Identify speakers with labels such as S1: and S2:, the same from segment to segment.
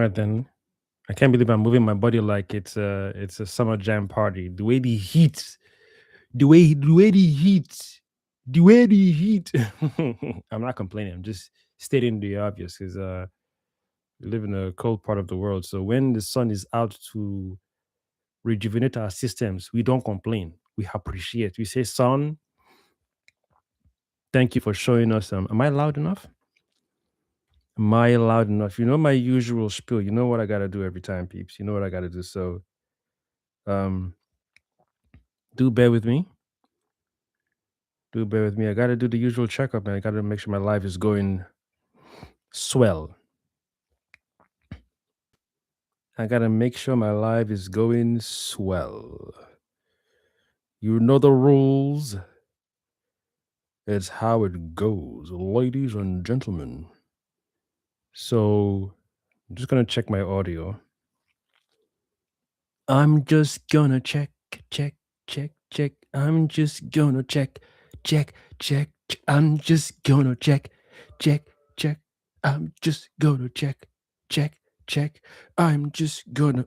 S1: right then. I can't believe I'm moving my body like it's a summer jam party. The way the heat, the way the heat, the way the heat. I'm not complaining. I'm just stating the obvious because we live in a cold part of the world. So when the sun is out to rejuvenate our systems, we don't complain. We appreciate. We say, "Sun, thank you for showing us." Am I loud enough? Am I loud enough? You know my usual spiel. You know what I gotta do every time, peeps. You know what I gotta do. So um do bear with me. Do bear with me. I gotta do the usual checkup, man. I gotta make sure my life is going swell. I gotta make sure my life is going swell. You know the rules. It's how it goes, ladies and gentlemen. So I'm just gonna check my audio. I'm just gonna check, check, check, check. I'm just gonna check, check, check. I'm just gonna check, check, check. I'm just gonna check, check, check. I'm just gonna.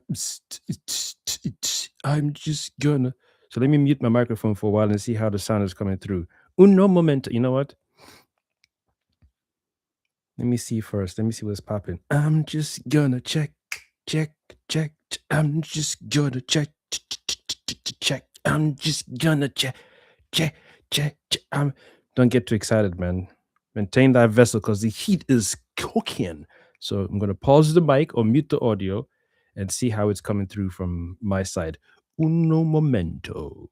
S1: I'm just gonna. So let me mute my microphone for a while and see how the sound is coming through. Uno momento. You know what? Let me see first. Let me see what's popping. I'm just gonna check, check, check. I'm just gonna check, check. I'm just gonna check, check, check. Don't get too excited, man. Maintain that vessel because the heat is cooking. So I'm gonna pause the mic or mute the audio and see how it's coming through from my side. Uno momento.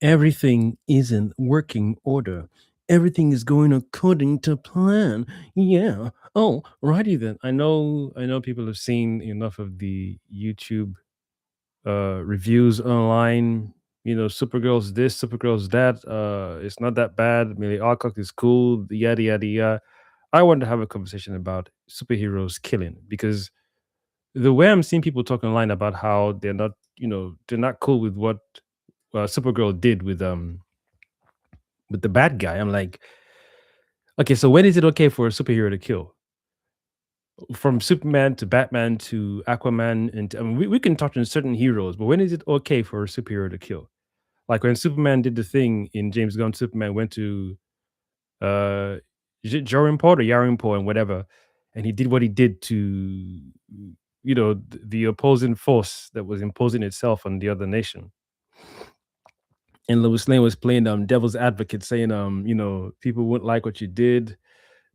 S1: Everything is in working order. Everything is going according to plan. Yeah. Oh, righty then. I know people have seen enough of the YouTube reviews online. You know, Supergirl's this, Supergirl's that. It's not that bad. Millie Alcock is cool. Yada yada yada. I want to have a conversation about superheroes killing because the way I'm seeing people talk online about how they're not, they're not cool with what Supergirl did with the bad guy. I'm like, okay, so when is it okay for a superhero to kill? From Superman to Batman to Aquaman, and I mean, we can touch on certain heroes, but when is it okay for a superhero to kill? Like when Superman did the thing in James Gunn, Superman went to uh is it Jorinport or Yarinport and whatever, and he did what he did to the opposing force that was imposing itself on the other nation. And Lois Lane was playing devil's advocate, saying people wouldn't like what you did.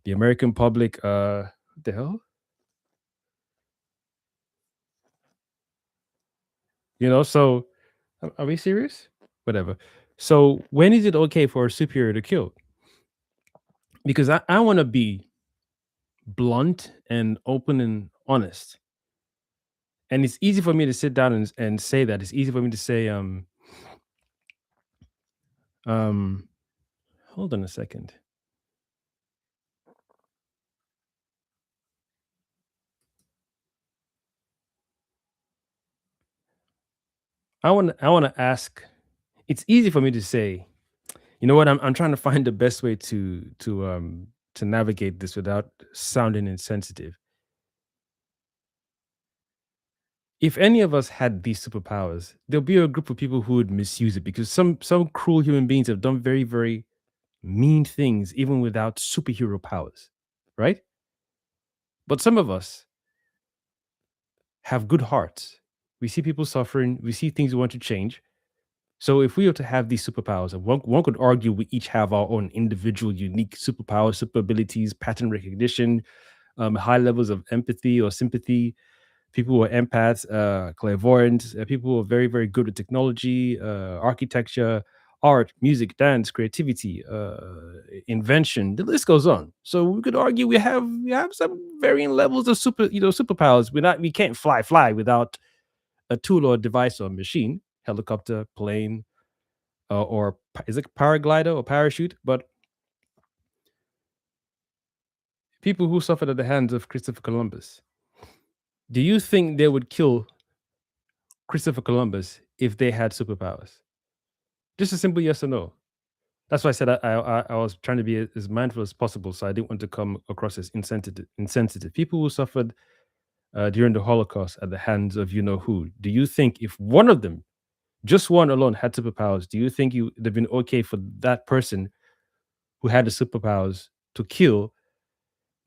S1: The American public, what the hell? So are we serious? Whatever. So when is it okay for a superior to kill? Because I want to be blunt and open and honest. And it's easy for me to sit down and say that. It's easy for me to say, um, hold on a second. I want to ask. It's easy for me to say, You know what? I'm trying to find the best way to navigate this without sounding insensitive. If any of us had these superpowers, there'll be a group of people who would misuse it because some cruel human beings have done very, very mean things even without superhero powers, right? But some of us have good hearts. We see people suffering, we see things we want to change. So if we were to have these superpowers, and one could argue we each have our own individual, unique superpowers, super abilities, pattern recognition, high levels of empathy or sympathy, people who are empaths, clairvoyant, people who are very, very good at technology, architecture, art, music, dance, creativity, invention. The list goes on. So we could argue we have some varying levels of superpowers. We can't fly without a tool or device or machine, helicopter, plane, is it paraglider or parachute? But people who suffered at the hands of Christopher Columbus, do you think they would kill Christopher Columbus if they had superpowers? Just a simple yes or no. That's why I said I was trying to be as mindful as possible, so I didn't want to come across as insensitive. Insensitive people who suffered during the Holocaust at the hands of you know who. Do you think if one of them, just one alone, had superpowers, do you think you it'd have been okay for that person who had the superpowers to kill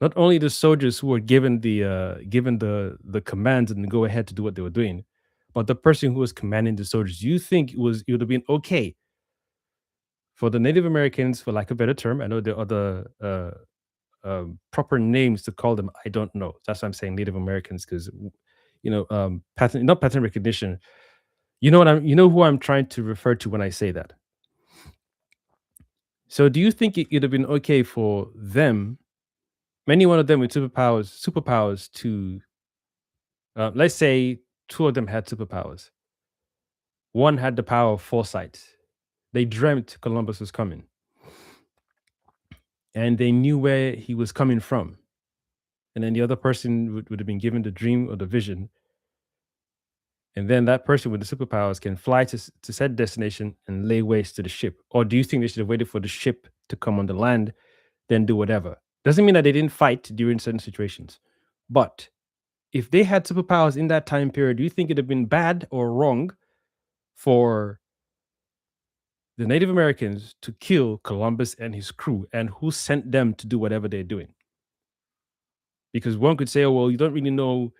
S1: not only the soldiers who were given the commands and the go ahead to do what they were doing, but the person who was commanding the soldiers? Do you think it would have been okay for the Native Americans, for lack of a better term? I know there are other proper names to call them. I don't know. That's why I'm saying Native Americans because pattern not pattern recognition. You know who I'm trying to refer to when I say that. So do you think it'd have been okay for them, any one of them with superpowers to let's say two of them had superpowers. One had the power of foresight. They dreamt Columbus was coming and they knew where he was coming from. And then the other person would have been given the dream or the vision. And then that person with the superpowers can fly to said destination and lay waste to the ship. Or do you think they should have waited for the ship to come on the land, then do whatever? Doesn't mean that they didn't fight during certain situations. But if they had superpowers in that time period, do you think it'd have been bad or wrong for the Native Americans to kill Columbus and his crew, and who sent them to do whatever they're doing? Because one could say, oh, well, you don't really know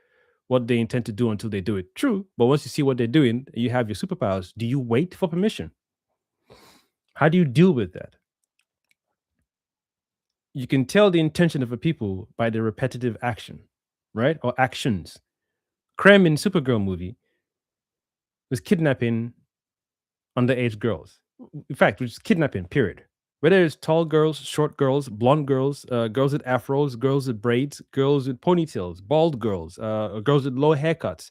S1: what they intend to do until they do it. True. But once you see what they're doing, you have your superpowers. Do you wait for permission? How do you deal with that? You can tell the intention of a people by the repetitive action, right? Or actions. Krem in Supergirl movie was kidnapping underage girls. In fact, which is kidnapping, period. Whether it's tall girls, short girls, blonde girls, girls with afros, girls with braids, girls with ponytails, bald girls, girls with low haircuts,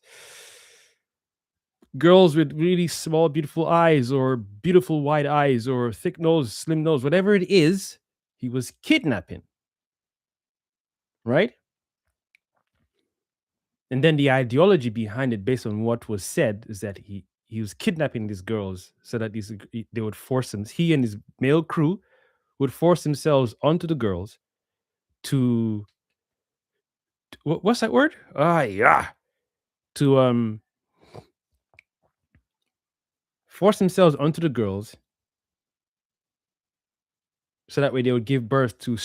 S1: girls with really small, beautiful eyes, or beautiful wide eyes, or thick nose, slim nose, whatever it is, he was kidnapping, right? And then the ideology behind it, based on what was said, is that he was kidnapping these girls so that they would force him. He and his male crew would force themselves onto the girls to what's that word? Ah, yeah, to force themselves onto the girls so that way they would give birth to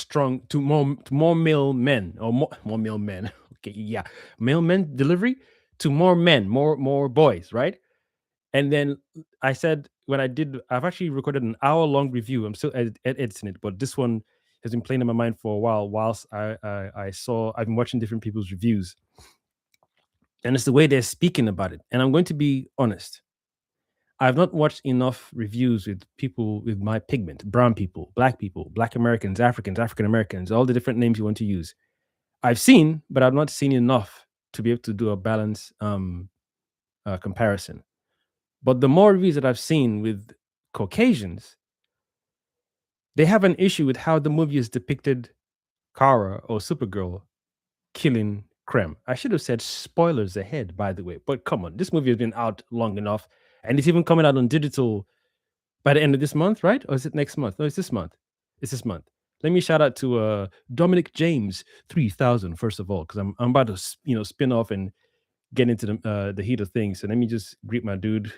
S1: more male men or more male men. Okay, yeah, male men delivery to more men, more boys, right? And then I said when I've actually recorded an hour-long review. I'm still editing it, but this one has been playing in my mind for a while. Whilst I've been watching different people's reviews, and it's the way they're speaking about it. And I'm going to be honest. I've not watched enough reviews with people with my pigment, brown people, black Americans, Africans, African Americans, all the different names you want to use. I've seen, but I've not seen enough to be able to do a balanced comparison. But the more reviews that I've seen with Caucasians, they have an issue with how the movie has depicted Kara or Supergirl killing Krem. I should have said spoilers ahead, by the way. But come on, this movie has been out long enough, and it's even coming out on digital by the end of this month, right? Or is it next month? No, it's this month. It's this month. Let me shout out to Dominic James 3000 first of all, because I'm about to spin off and get into the heat of things. So let me just greet my dude.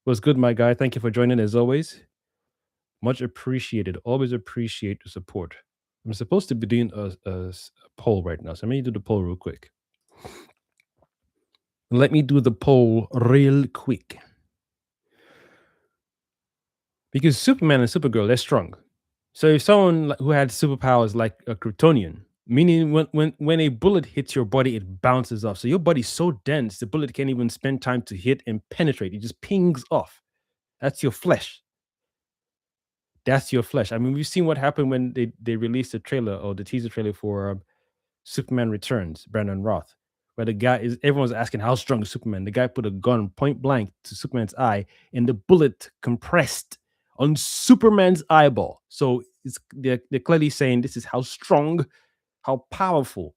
S1: What's good, my guy? Thank you for joining as always. Much appreciated. Always appreciate the support. I'm supposed to be doing a poll right now, so let me do the poll real quick. Let me do the poll real quick. Because Superman and Supergirl, they're strong. So if someone who had superpowers like a Kryptonian, meaning when a bullet hits your body, it bounces off. So your body's so dense, the bullet can't even spend time to hit and penetrate. It just pings off. That's your flesh. That's your flesh. I mean, we've seen what happened when they released the trailer or the teaser trailer for Superman Returns, Brandon Roth, where the guy is everyone's asking how strong is Superman. The guy put a gun point blank to Superman's eye, and the bullet compressed on Superman's eyeball. So they're clearly saying this is how strong, how powerful,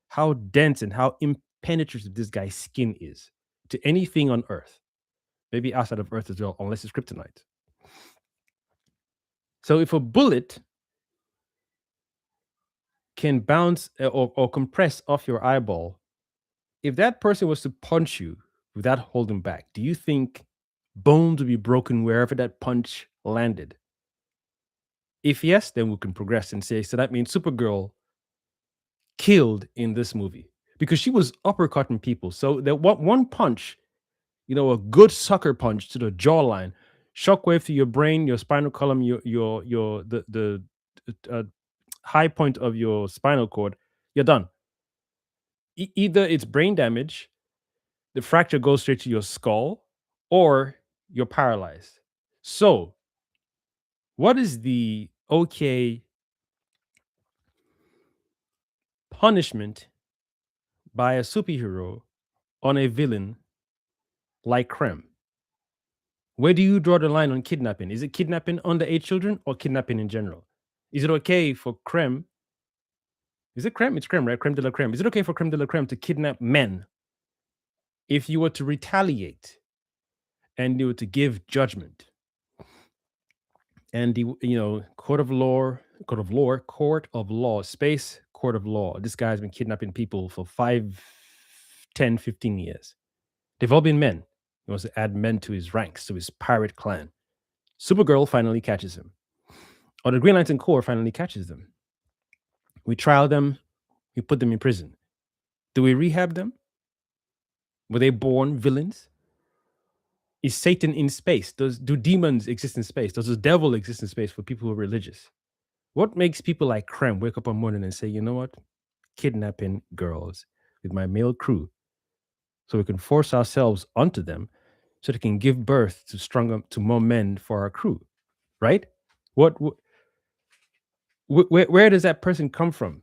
S1: how dense, and how impenetrable this guy's skin is to anything on Earth. Maybe outside of Earth as well, unless it's kryptonite. So if a bullet can bounce or compress off your eyeball, if that person was to punch you without holding back, do you think bones would be broken wherever that punch landed? If yes, then we can progress and say, so that means Supergirl killed in this movie because she was uppercutting people. So that one punch, a good sucker punch to the jawline, shockwave to your brain, your spinal column, the high point of your spinal cord, you're done. Either it's brain damage, the fracture goes straight to your skull, or you're paralyzed. So, what is the okay punishment by a superhero on a villain like Krem? Where do you draw the line on kidnapping? Is it kidnapping underage children or kidnapping in general? Is it okay for Krem? Is it Krem? It's Krem, right? Krem de la Krem. Is it okay for Krem de la Krem to kidnap men if you were to retaliate and you were to give judgment? And the court of law, space court of law. This guy's been kidnapping people for 5, 10, 15 years. They've all been men. He wants to add men to his ranks, to his pirate clan. Supergirl finally catches him, or the Green Lantern Corps finally catches them. We trial them, we put them in prison. Do we rehab them? Were they born villains? Is Satan in space? Do demons exist in space? Does the devil exist in space for people who are religious? What makes people like Krem wake up one morning and say, you know what? Kidnapping girls with my male crew so we can force ourselves onto them so they can give birth to more men for our crew, right? Where does that person come from?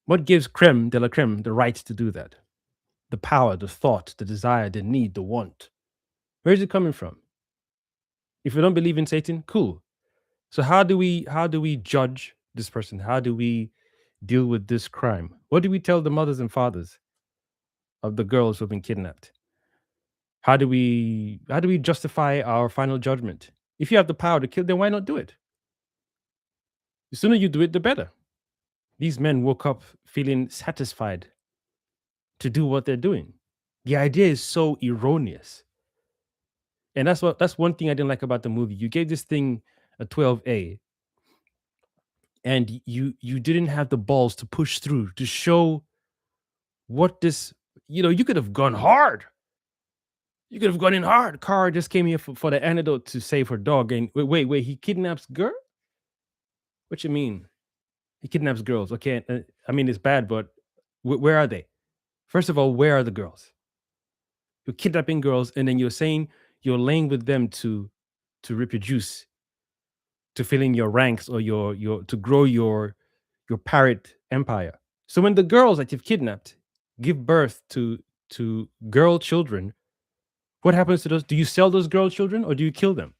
S1: What gives Krem de la Krem the right to do that? The power, the thought, the desire, the need, the want. Where is it coming from? If we don't believe in Satan, cool. So how do we judge this person? How do we deal with this crime? What do we tell the mothers and fathers of the girls who have been kidnapped? How do we justify our final judgment? If you have the power to kill, then why not do it? The sooner you do it, the better. These men woke up feeling satisfied to do what they're doing. The idea is so erroneous. And that's one thing I didn't like about the movie. You gave this thing a 12A, and you didn't have the balls to push through to show what this, you could have gone hard. You could have gone in hard. Kara just came here for the antidote to save her dog. And wait, he kidnaps girl? What you mean? He kidnaps girls. Okay, I mean, it's bad, but where are they? First of all, where are the girls? You're kidnapping girls, and then you're saying you're laying with them to reproduce, to fill in your ranks, or your to grow your pirate empire. So when the girls that you've kidnapped give birth to girl children, what happens to those? Do you sell those girl children or do you kill them?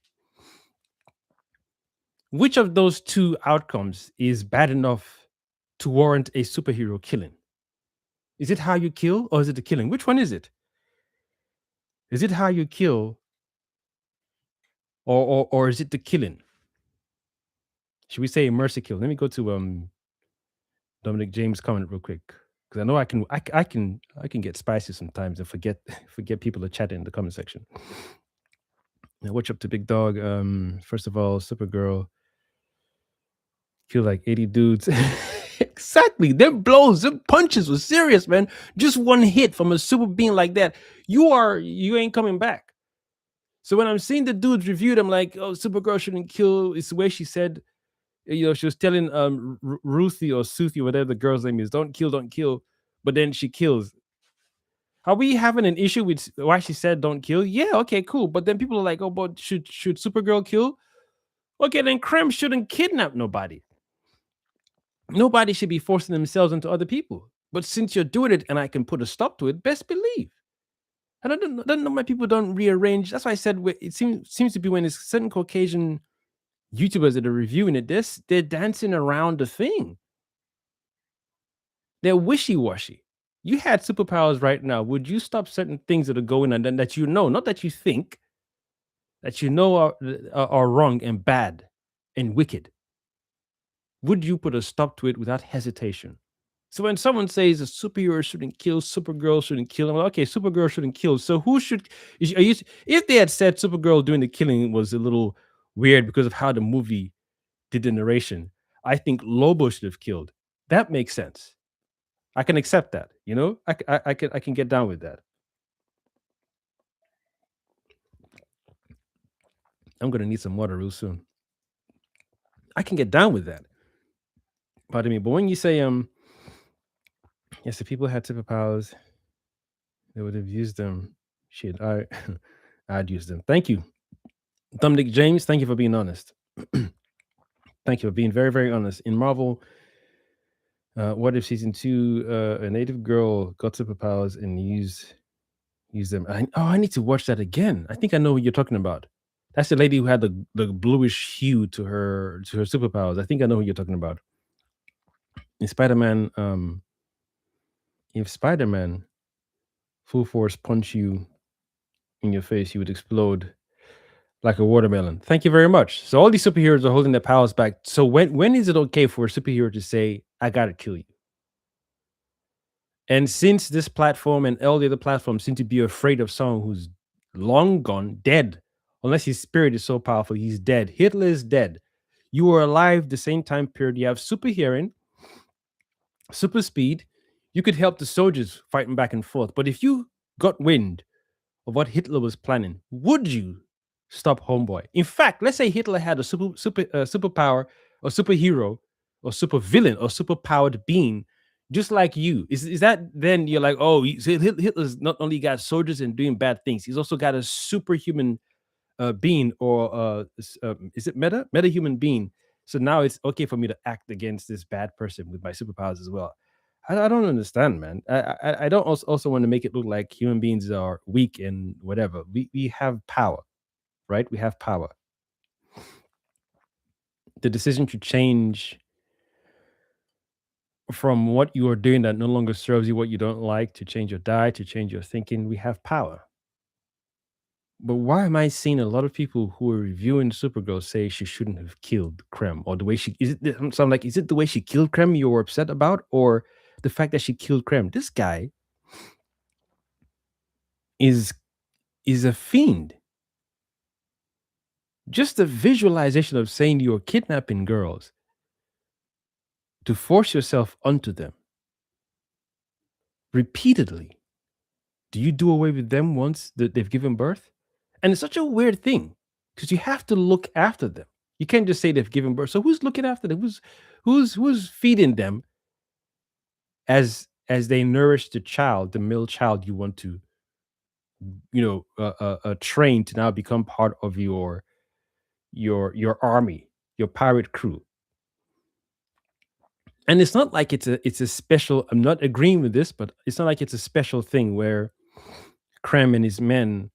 S1: Which of those two outcomes is bad enough to warrant a superhero killing? Is it how you kill or is it the killing? Which one is it? Is it how you kill or is it the killing? Should we say mercy kill? Let me go to Dominic James comment real quick because I know I can get spicy sometimes and forget forget people are chatting in the comment section. Now, what's up to Big Dog? First of all, Supergirl killed like 80 dudes. Exactly. Them blows, them punches was serious, man. Just one hit from a super being like that, you ain't coming back. So when I'm seeing the dudes reviewed, I'm like, oh, Supergirl shouldn't kill. It's the way she said, she was telling Ruthie or Suthie, whatever the girl's name is, don't kill, don't kill. But then she kills. Are we having an issue with why she said don't kill? Yeah, okay, cool. But then people are like, oh, but should Supergirl kill? Okay, then Krem shouldn't kidnap nobody. Nobody should be forcing themselves into other people. But since you're doing it and I can put a stop to it, best believe. I don't know why people don't rearrange. That's why I said it seems to be when it's certain Caucasian YouTubers that are reviewing it, they're dancing around the thing. They're wishy-washy. You had superpowers right now. Would you stop certain things that are going on that you know, not that you think, that you know are wrong and bad and wicked? Would you put a stop to it without hesitation? So when someone says a superhero shouldn't kill, Supergirl shouldn't kill, I'm like, okay, Supergirl shouldn't kill. So who should? If they had said Supergirl doing the killing was a little weird because of how the movie did the narration, I think Lobo should have killed. That makes sense. I can accept that. I can get down with that. I'm gonna need some water real soon. I can get down with that. Pardon me, but when you say yes, if people had superpowers, they would have used them. Shit, I'd use them. Thank you, Dominic James. Thank you for being honest. Thank you for being very, very honest. In Marvel, what if season 2, a native girl got superpowers and use them? I need to watch that again. I think I know what you're talking about. That's the lady who had the bluish hue to her superpowers. I think I know who you're talking about. In Spider-Man, if Spider-Man full force punch you in your face, you would explode like a watermelon. Thank you very much. So all these superheroes are holding their powers back. So when is it okay for a superhero to say, I gotta kill you? And since this platform and all the other platforms seem to be afraid of someone who's long gone, dead, unless his spirit is so powerful, he's dead. Hitler is dead. You were alive the same time period. You have super hearing, super speed. You could help the soldiers fighting back and forth. But if you got wind of what Hitler was planning, would you stop Homeboy? In fact, let's say Hitler had a superpower or superhero or super villain or super powered being just like you. Is that then you're like, oh, Hitler's not only got soldiers and doing bad things, he's also got a superhuman being or is it metahuman being? So now it's okay for me to act against this bad person with my superpowers as well. I don't understand, man. I don't also want to make it look like human beings are weak and whatever. We have power, right? We have power. The decision to change from what you are doing that no longer serves you, what you don't like, to change your diet, to change your thinking, we have power. But why am I seeing a lot of people who are reviewing Supergirl say she shouldn't have killed Krem, or the way she is it? So I'm like, is it the way she killed Krem you're upset about, or the fact that she killed Krem? This guy is a fiend. Just the visualization of saying you're kidnapping girls to force yourself onto them repeatedly. Do you do away with them once that they've given birth? And it's such a weird thing because you have to look after them. You can't just say they've given birth. So who's looking after them? Who's feeding them as they nourish the child, the male child you want to, train to now become part of your army, your pirate crew. And it's not like it's a special. I'm not agreeing with this, but it's not like it's a special thing where Krem and his men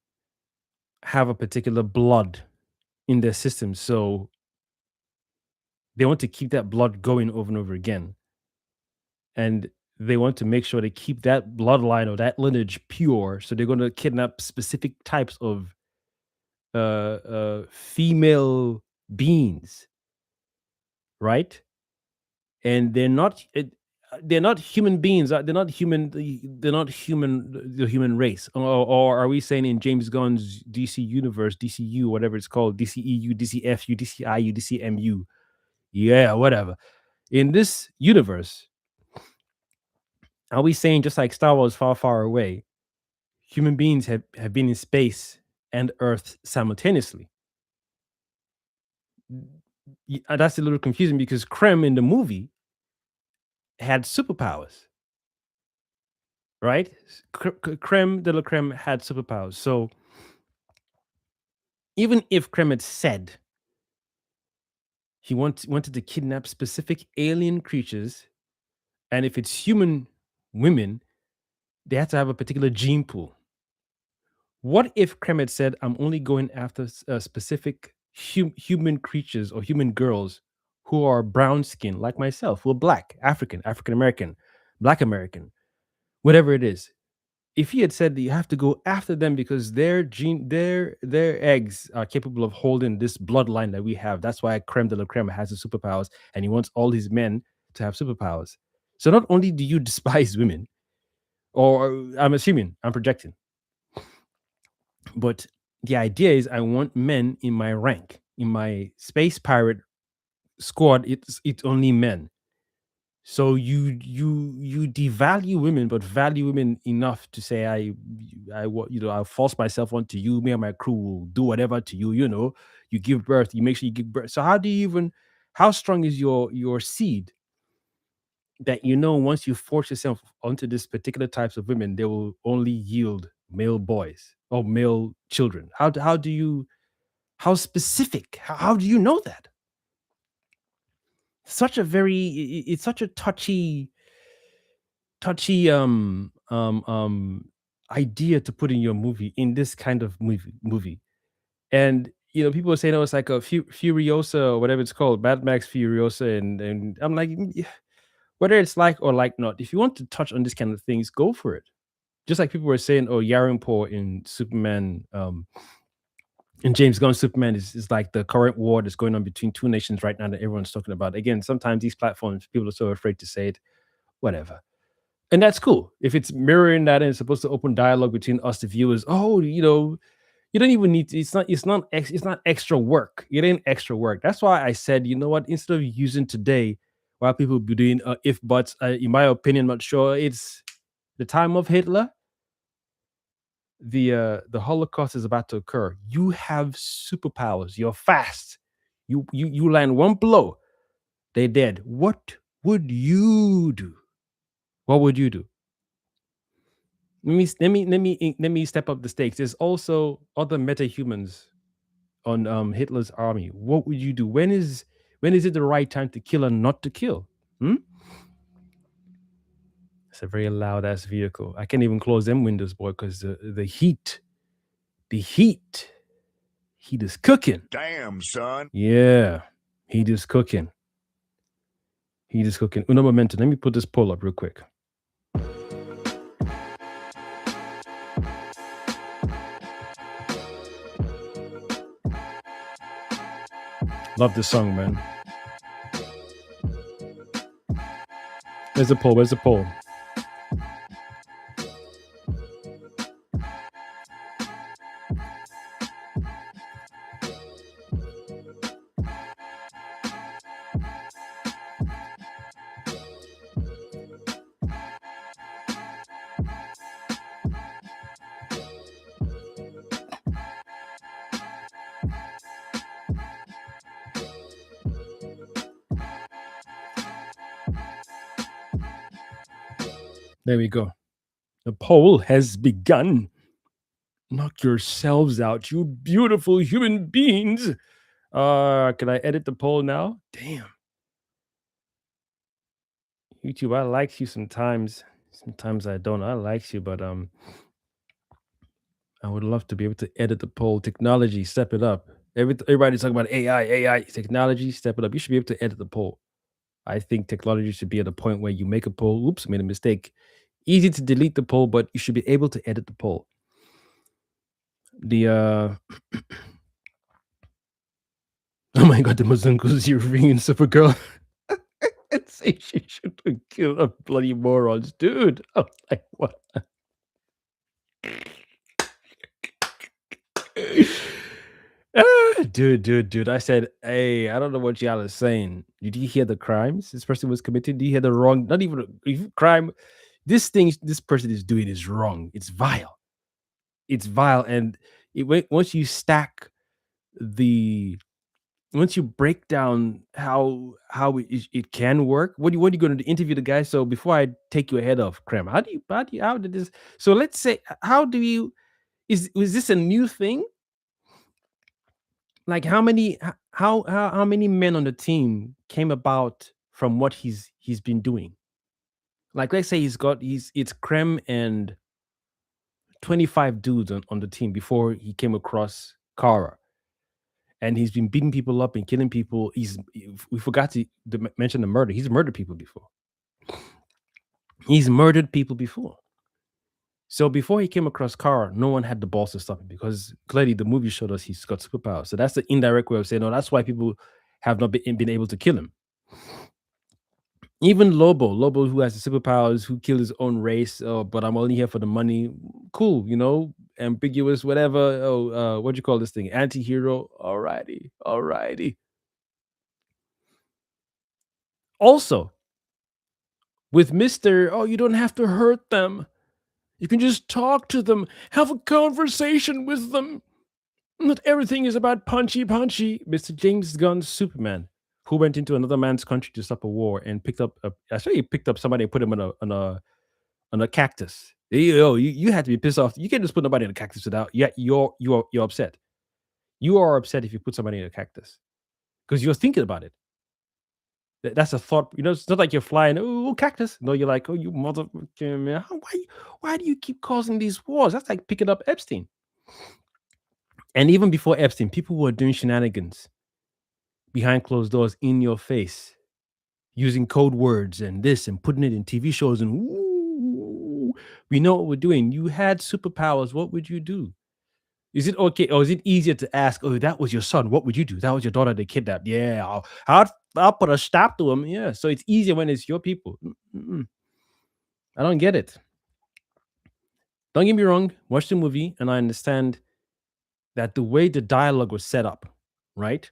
S1: have a particular blood in their system, so they want to keep that blood going over and over again, and they want to make sure they keep that bloodline or that lineage pure. So they're going to kidnap specific types of female beings, right? And they're not human beings. They're not human. They're not human. The human race. Or are we saying in James Gunn's DC universe, DCU, whatever it's called, DCEU, DCFU, DCIU, DCMU, yeah, whatever. In this universe, are we saying just like Star Wars Far, Far Away, human beings have been in space and Earth simultaneously? That's a little confusing because Krem in the movie had superpowers, right? Krem de la Creme had superpowers. So even if Krem had said he wanted to kidnap specific alien creatures, and if it's human women, they have to have a particular gene pool. What if Krem had said, "I'm only going after specific human creatures or human girls who are brown skin, like myself, who are black, African, African American, Black American, whatever it is." If he had said that you have to go after them because their eggs are capable of holding this bloodline that we have. That's why Creme de la Creme has the superpowers, and he wants all his men to have superpowers. So not only do you despise women, or I'm assuming, I'm projecting, but the idea is I want men in my rank, in my space pirate squad. It's only men. So you devalue women, but value women enough to say I'll force myself onto you. Me and my crew will do whatever to you. You give birth. You make sure you give birth. So how do you even? How strong is your seed that once you force yourself onto this particular types of women, they will only yield male boys or male children? How do you? How specific? How do you know that? Such a it's such a touchy idea to put in your movie, in this kind of movie. And people are saying, oh, it's like a Furiosa or whatever it's called, Mad Max Furiosa, and I'm like, "Yeah, whether it's like or like not, if you want to touch on this kind of things, go for it." Just like people were saying, oh, Yarinpor in Superman, in James Gunn's Superman is like the current war that's going on between two nations right now that everyone's talking about. Again, sometimes these platforms, people are so afraid to say it, whatever. And that's cool. If it's mirroring that and it's supposed to open dialogue between us, the viewers, oh, you don't even need to, it's not extra work. It ain't extra work. That's why I said, you know what, instead of using today while people be doing if buts, in my opinion, not sure it's the time of Hitler, the Holocaust is about to occur. You have superpowers. You're fast. You land one blow, they're dead. What would you do? What would you do? Let me step up the stakes. There's also other metahumans on Hitler's army. What would you do? When is it the right time to kill and not to kill? It's a very loud ass vehicle. I can't even close them windows, boy, because the heat is cooking.
S2: Damn, son.
S1: Yeah, heat is cooking. Heat is cooking. Uno momento. Let me put this poll up real quick. Love this song, man. Where's the poll? Where's the poll? There we go. The poll has begun. Knock yourselves out, you beautiful human beings. Can I edit the poll now? Damn. YouTube, I like you sometimes. Sometimes I don't. I like you, but I would love to be able to edit the poll. Technology, step it up. Everybody's talking about AI technology, step it up. You should be able to edit the poll. I think technology should be at a point where you make a poll. Oops, made a mistake. Easy to delete the poll, but you should be able to edit the poll. The Oh my god, the Mazunkus, you ruined Supergirl. And say she should have killed a bloody morons, dude. I'm like, what? Dude. I said, hey, I don't know what y'all is saying. Did you hear the crimes this person was committing? Do you hear the wrong? Not even crime. This thing this person is doing is wrong. It's vile. It's vile. And once you stack the once you break down how it can work, what are you going to interview the guy? So before I take you ahead of Krem, how did this? So let's say, how do you was this a new thing? Like how many men on the team came about from what he's been doing? Like let's say it's Krem and 25 dudes on the team before he came across Kara. And he's been beating people up and killing people. We forgot to mention the murder. He's murdered people before. He's murdered people before. So before he came across Kara, no one had the balls to stop him because clearly the movie showed us he's got superpowers. So that's the indirect way of saying, no, that's why people have not been able to kill him. Even Lobo, who has the superpowers, who killed his own race, but I'm only here for the money. Cool, ambiguous, whatever. What do you call this thing? Anti-hero. Alrighty. Also, with Mr. Oh, you don't have to hurt them. You can just talk to them, have a conversation with them. Not everything is about punchy. Mr. James Gunn's Superman, who went into another man's country to stop a war and picked up he picked up somebody and put him on a cactus. You had to be pissed off. You can't just put nobody in a cactus without. Yeah, you're upset. You are upset if you put somebody in a cactus because you're thinking about it. That's a thought. It's not like you're flying. Oh, cactus. No, you're like, oh, you motherfucker, man. Why do you keep causing these wars? That's like picking up Epstein. And even before Epstein, people were doing shenanigans behind closed doors in your face, using code words and this and putting it in TV shows. And ooh, we know what we're doing. You had superpowers. What would you do? Is it okay, or is it easier to ask, "Oh, that was your son. What would you do? That was your daughter they kidnapped. Yeah, I'll put a stop to him." Yeah, so it's easier when it's your people. I don't get it. Don't get me wrong. Watch the movie, and I understand that the way the dialogue was set up, right?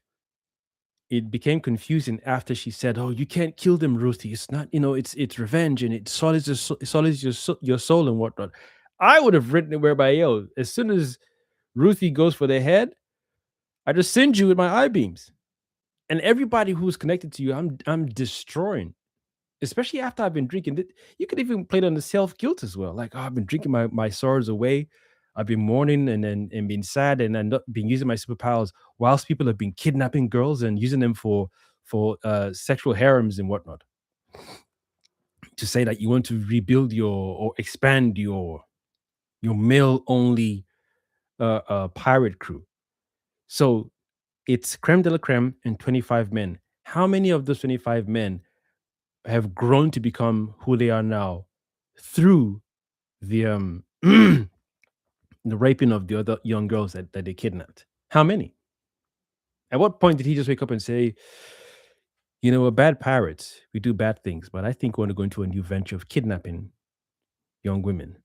S1: It became confusing after she said, "Oh, you can't kill them, Ruthie. It's not, it's revenge, and it solids your soul and whatnot." I would have written it whereby, yo, as soon as Ruthie goes for their head, I just send you with my eye beams. And everybody who's connected to you, I'm destroying. Especially after I've been drinking. You could even play it on the self guilt as well. Like, oh, I've been drinking my sorrows away. I've been mourning and being sad, and then not been using my superpowers whilst people have been kidnapping girls and using them for sexual harems and whatnot. To say that you want to rebuild or expand your male only pirate crew. So it's creme de la creme and 25 men. How many of those 25 men have grown to become who they are now through the the raping of the other young girls that they kidnapped? How many? At what point did he just wake up and say, we're bad pirates, we do bad things, but I think we want to go into a new venture of kidnapping young women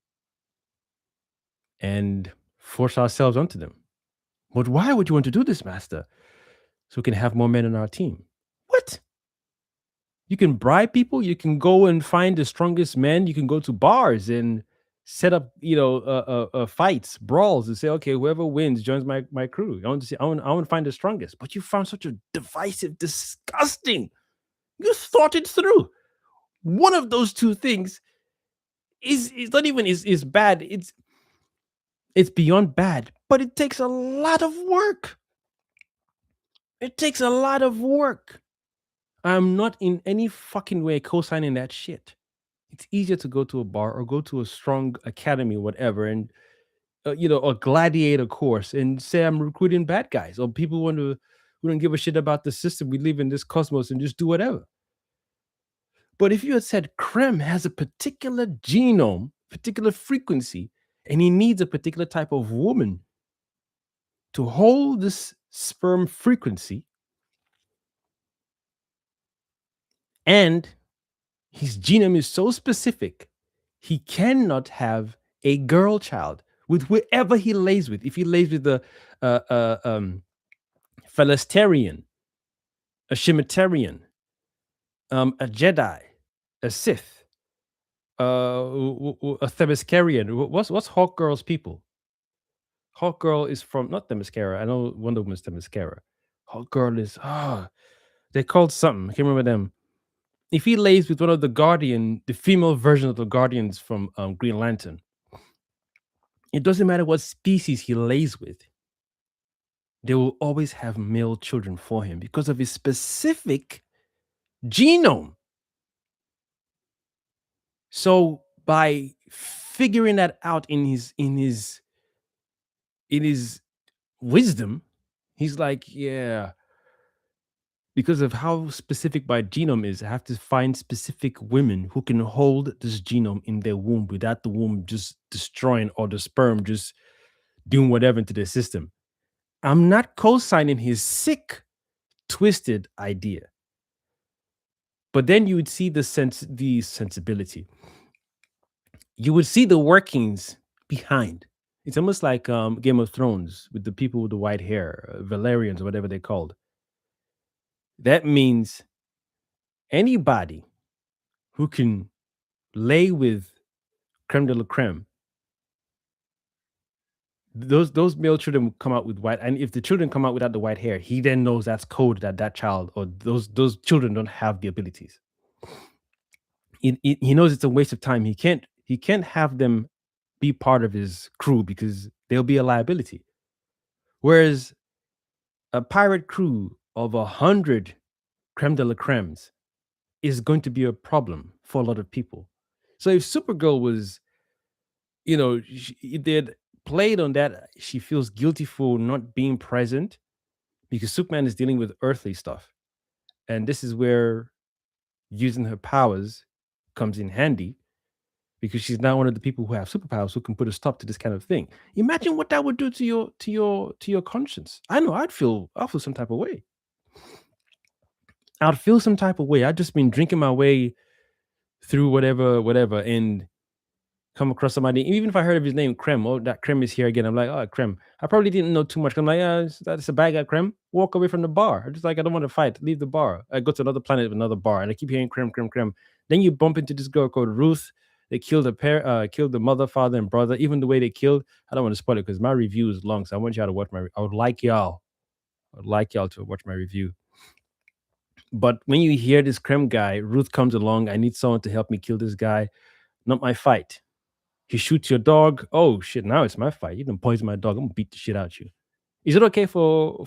S1: and force ourselves onto them? But why would you want to do this, master? So we can have more men on our team. What? You can bribe people. You can go and find the strongest men. You can go to bars and set up, fights, brawls, and say, okay, whoever wins joins my crew. I want to find the strongest. But you found such a divisive, disgusting. You thought it through. One of those two things is not even is bad. It's beyond bad, but it takes a lot of work. It takes a lot of work. I'm not in any fucking way co-signing that shit. It's easier to go to a bar or go to a strong academy, whatever, and a gladiator course, and say I'm recruiting bad guys or people who don't give a shit about the system we live in, this cosmos, and just do whatever. But if you had said Krem has a particular genome, particular frequency, and he needs a particular type of woman to hold this sperm frequency, And his genome is so specific, he cannot have a girl child with whoever he lays with. If he lays with a Philistarian, a Shemitarian, a Jedi, a Sith, a Themyscirian. What's Hawk Girl's people? Hawk Girl is from not Themyscira. I know Wonder Woman's Themyscira. Hawk Girl is they're called something. I can't remember them. If he lays with one of the female version of the Guardians from Green Lantern, it doesn't matter what species he lays with, they will always have male children for him because of his specific genome. So by figuring that out in his wisdom, he's like, yeah, because of how specific my genome is, I have to find specific women who can hold this genome in their womb without the womb just destroying or the sperm just doing whatever into their system. I'm not co-signing his sick, twisted idea. But then you would see the sensibility. You would see the workings behind. It's almost like Game of Thrones with the people with the white hair, Valerians or whatever they're called. That means anybody who can lay with creme de la creme, those male children will come out with white. And if the children come out without the white hair, he then knows that's code that child or those children don't have the abilities. He knows it's a waste of time. He can't have them be part of his crew because they'll be a liability. Whereas a pirate crew of 100 creme de la cremes is going to be a problem for a lot of people. So if Supergirl was, they had played on that, she feels guilty for not being present because Superman is dealing with earthly stuff. And this is where using her powers comes in handy because she's now one of the people who have superpowers who can put a stop to this kind of thing. Imagine what that would do to your conscience. I know I'll feel some type of way. I'd feel some type of way. I'd just been drinking my way through whatever, and come across somebody. Even if I heard of his name, Krem, oh, that Krem is here again. I'm like, oh, Krem. I probably didn't know too much. I'm like, that's a bad guy, Krem. Walk away from the bar. I'm just like, I don't want to fight. Leave the bar. I go to another planet with another bar, and I keep hearing Krem, Krem, Krem. Then you bump into this girl called Ruth. They killed killed the mother, father, and brother. Even the way they killed, I don't want to spoil it because my review is long, so I want y'all to watch I would like y'all to watch my review. But when you hear this Krem guy, Ruth comes along. I need someone to help me kill this guy. Not my fight. He shoots your dog. Oh shit! Now it's my fight. You done poison my dog. I'm gonna beat the shit out you. Is it okay for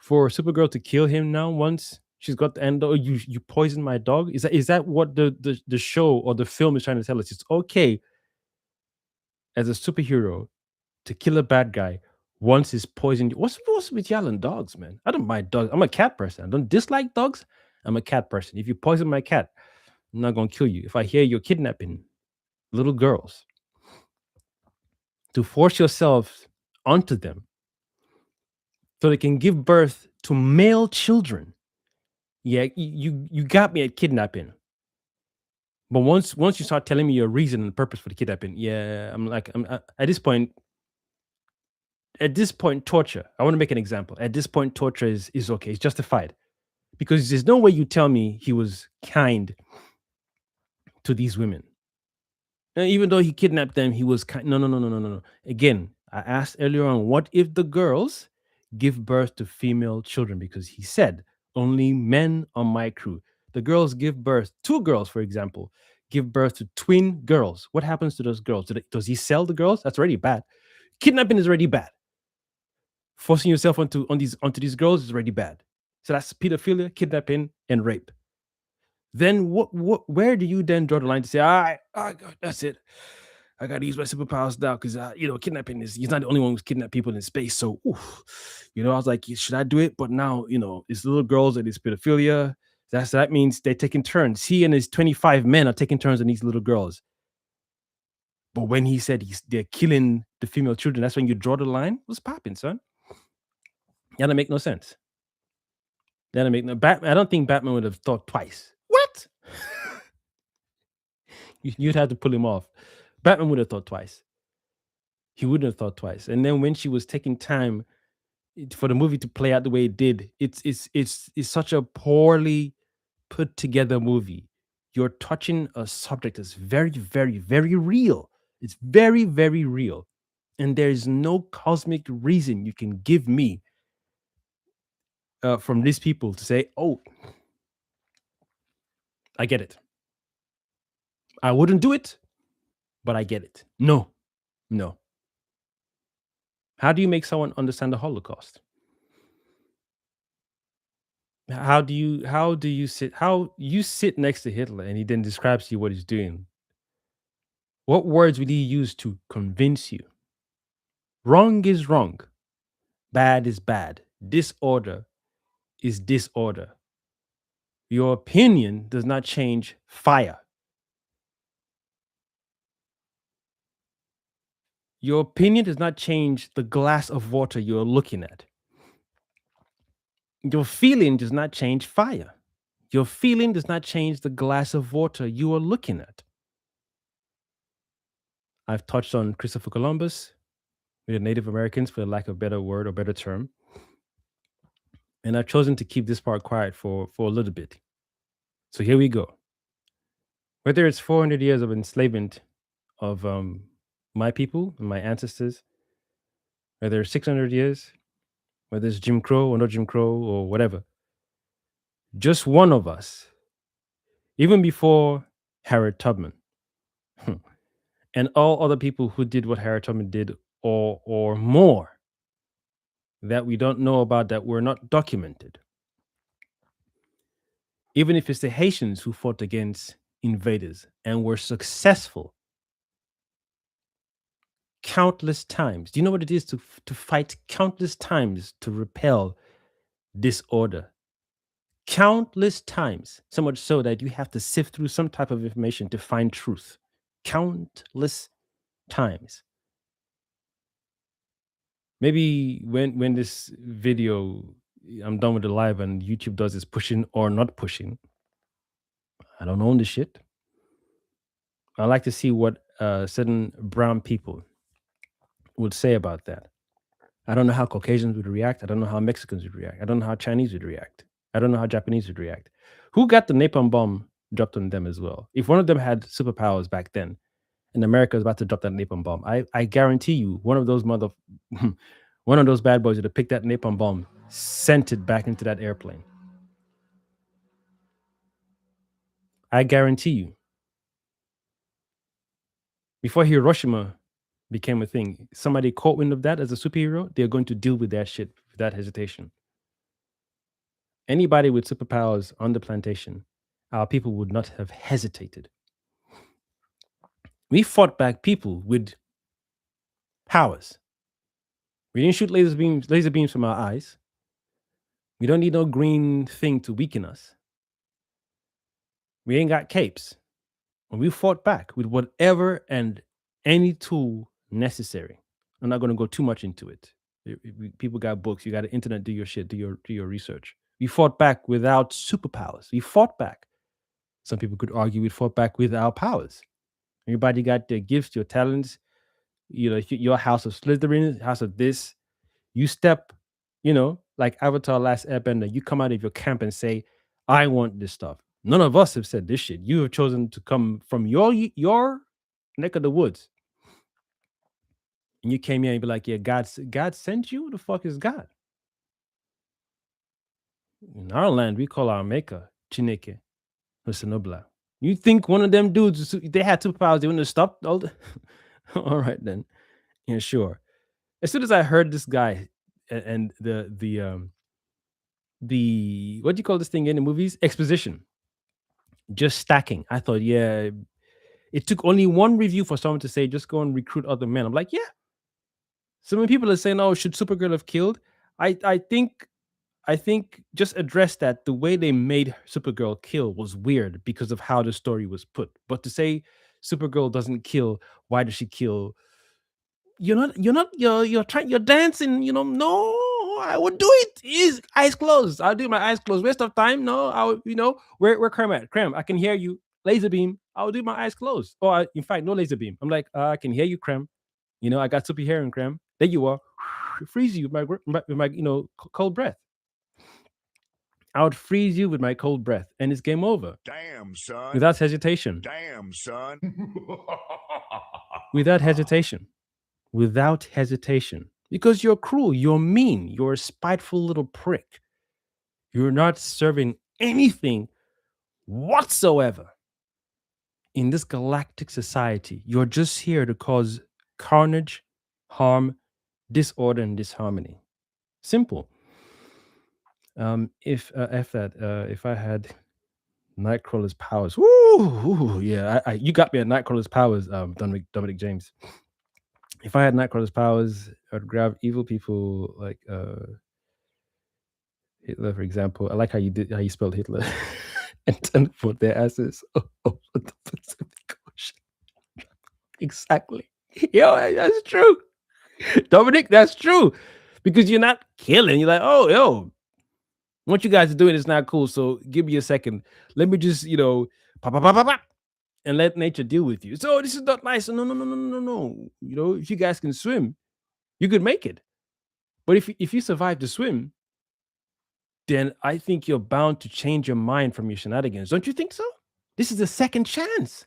S1: Supergirl to kill him now once she's got the end? Oh, you poison my dog. Is that what the show or the film is trying to tell us? It's okay as a superhero to kill a bad guy once he's poisoned you. What's with y'all and dogs, man? I don't mind dogs. I'm a cat person. I don't dislike dogs. I'm a cat person. If you poison my cat, I'm not gonna kill you. If I hear you're kidnapping little girls to force yourself onto them so they can give birth to male children. Yeah, you got me at kidnapping. But once you start telling me your reason and purpose for the kidnapping, yeah, I'm like, at this point. At this point, torture. I want to make an example. At this point, torture is okay. It's justified because there's no way you tell me he was kind to these women. And even though he kidnapped them, he was kind. No, no, no, no, no, no, no. Again, I asked earlier on, what if the girls give birth to female children? Because he said only men on my crew. The girls give birth, two girls, for example, give birth to twin girls. What happens to those girls? Does he sell the girls? That's already bad. Kidnapping is already bad. Forcing yourself onto these girls is already bad. So that's pedophilia, kidnapping, and rape. Then where do you then draw the line to say, all right, that's it. I gotta use my superpowers now because kidnapping he's not the only one who's kidnapped people in space. So I was like, should I do it? But now, it's little girls and it's pedophilia. That means they're taking turns. He and his 25 men are taking turns on these little girls. But when he said they're killing the female children, that's when you draw the line. What's popping, son? That don't make no sense. That'll make no Batman. I don't think Batman would have thought twice. What? You'd have to pull him off. Batman would have thought twice. He wouldn't have thought twice. And then when she was taking time for the movie to play out the way it did, it's such a poorly put together movie. You're touching a subject that's very, very, very real. It's very, very real. And there is no cosmic reason you can give me from these people to say, oh, I get it. I wouldn't do it, but I get it. No, no. How do you make someone understand the Holocaust? How you sit next to Hitler and he then describes to you what he's doing? What words would he use to convince you? Wrong is wrong. Bad is bad. Disorder is disorder. Your opinion does not change fire. Your opinion does not change the glass of water you're looking at. Your feeling does not change fire. Your feeling does not change the glass of water you are looking at. I've touched on Christopher Columbus with the Native Americans, for lack of a better word or better term. And I've chosen to keep this part quiet for a little bit. So here we go. Whether it's 400 years of enslavement of my people and my ancestors, whether it's 600 years, whether it's Jim Crow or not Jim Crow or whatever, just one of us, even before Harriet Tubman, and all other people who did what Harriet Tubman did or more that we don't know about, that were not documented. Even if it's the Haitians who fought against invaders and were successful countless times. Do you know what it is to fight countless times to repel disorder? Countless times, so much so that you have to sift through some type of information to find truth. Countless times. Maybe when this video, I'm done with the live and YouTube does is pushing or not pushing. I don't own this shit. I like to see what certain brown people would say about that. I don't know how Caucasians would react. I don't know how Mexicans would react. I don't know how Chinese would react. I don't know how Japanese would react. Who got the napalm bomb dropped on them as well? If one of them had superpowers back then, and America was about to drop that napalm bomb, I guarantee you, one of those one of those bad boys would have picked that napalm bomb, sent it back into that airplane. I guarantee you. Before Hiroshima became a thing, somebody caught wind of that as a superhero, they're going to deal with that shit without hesitation. Anybody with superpowers on the plantation, our people would not have hesitated. We fought back people with powers. We didn't shoot laser beams from our eyes. We don't need no green thing to weaken us. We ain't got capes. And we fought back with whatever and any tool necessary. I'm not going to go too much into it. People got books. You got the internet. Do your shit. Do your research. We fought back without superpowers. We fought back. Some people could argue we fought back with our powers. Everybody got their gifts, your talents. You know, your house of Slytherin, house of this. You step, like Avatar Last Airbender. You come out of your camp and say, "I want this stuff." None of us have said this shit. You have chosen to come from your neck of the woods, and you came here and be like, "Yeah, God sent you. Who the fuck is God?" In our land, we call our maker Chineke Husanobla. You think one of them dudes, they had superpowers, they wouldn't have stopped all the... All right, then. Yeah, sure. As soon as I heard this guy and the what do you call this thing in the movies? Exposition. Just stacking. I thought, yeah, it took only one review for someone to say, just go and recruit other men. I'm like, yeah. So many people are saying, oh, should Supergirl have killed? I think just address that the way they made Supergirl kill was weird because of how the story was put. But to say Supergirl doesn't kill, why does she kill? You're dancing, no, I would do it. Is eyes closed. I'll do my eyes closed. Waste of time. No, I would, where Krem at? Krem, I can hear you. Laser beam. I'll do my eyes closed. In fact, no laser beam. I'm like, I can hear you, Krem. I got super hearing, Krem. There you are. Freeze you with my cold breath. I would freeze you with my cold breath, and it's game over.
S2: Damn, son.
S1: Without hesitation.
S2: Damn, son.
S1: Without hesitation. Without hesitation. Because you're cruel, you're mean, you're a spiteful little prick. You're not serving anything whatsoever in this galactic society. You're just here to cause carnage, harm, disorder, and disharmony. Simple. If I had Nightcrawler's powers, yeah, you got me at Nightcrawler's powers, Dominic James. If I had Nightcrawler's powers, I'd grab evil people like Hitler, for example. I like how you spelled Hitler, and teleport their asses over the Pacific Ocean. Exactly. Yo, that's true. Dominic, that's true. Because you're not killing. You're like, oh, yo, what you guys are doing is not cool. So give me a second. Let me just, pop, pop, pop, pop, pop, and let nature deal with you. So this is not nice. No. If you guys can swim, you could make it. But if you survive to swim, then I think you're bound to change your mind from your shenanigans. Don't you think so? This is a second chance.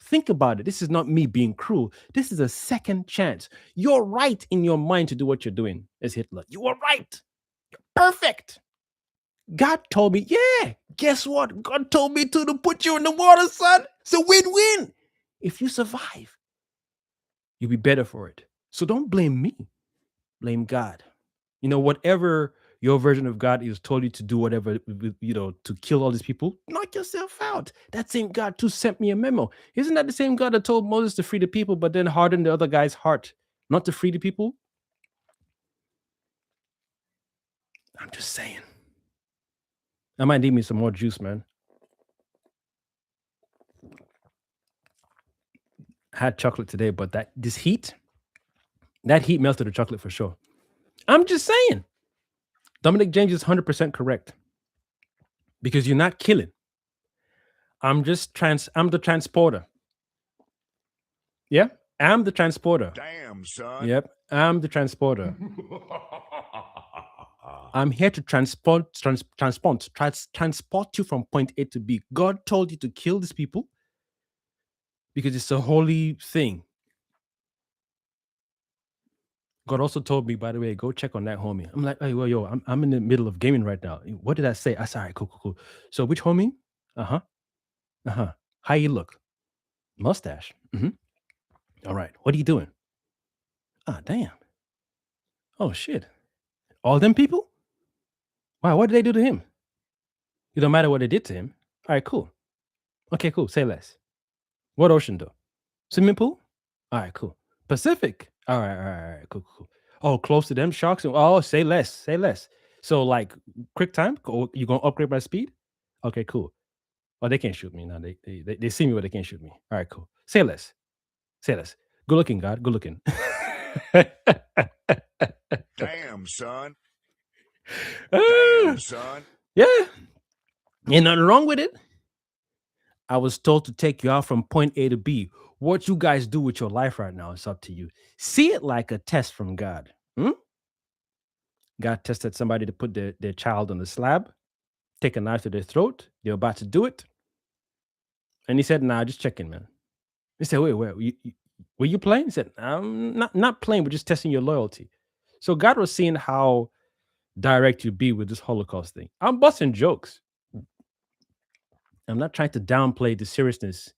S1: Think about it. This is not me being cruel. This is a second chance. You're right in your mind to do what you're doing as Hitler. You are right. You're perfect. God told me, yeah, guess what? God told me to put you in the water, son. It's a win-win. If you survive, you'll be better for it. So don't blame me. Blame God. Whatever your version of God is told you to do, whatever, to kill all these people, knock yourself out. That same God too sent me a memo. Isn't that the same God that told Moses to free the people, but then hardened the other guy's heart not to free the people? I'm just saying. I might need me some more juice, man. I had chocolate today, but that heat melted the chocolate for sure. I'm just saying. Dominic James is 100% correct. Because you're not killing. I'm the transporter. Yeah, I'm the transporter.
S2: Damn, son.
S1: Yep, I'm the transporter. I'm here to transport you from point A to B. God told you to kill these people because it's a holy thing. God also told me, by the way, go check on that homie. I'm like, hey, well, yo, I'm in the middle of gaming right now. What did I say? I said, all right, cool. So which homie? How you look? Mustache. All right. What are you doing? Ah, damn. Oh, shit. All them people? Wow, what did they do to him? It don't matter what they did to him. All right, cool. Okay, cool. Say less. What ocean, though? Swimming pool? All right, cool. Pacific? All right. Cool. Oh, close to them sharks? Oh, say less. So, like, quick time? You going to upgrade my speed? Okay, cool. Oh, they can't shoot me now. They see me, but they can't shoot me. All right, cool. Say less. Good looking, God. Good looking.
S2: Damn, son.
S1: Yeah. Ain't nothing wrong with it. I was told to take you out from point A to B. What you guys do with your life right now is up to you. See it like a test from God. God tested somebody to put their child on the slab, take a knife to their throat. They're about to do it. And he said, nah, just checking, man. He said, wait, were you playing? He said, I'm not playing, but just testing your loyalty. So God was seeing how direct you be with this Holocaust thing. I'm busting jokes. I'm not trying to downplay the seriousness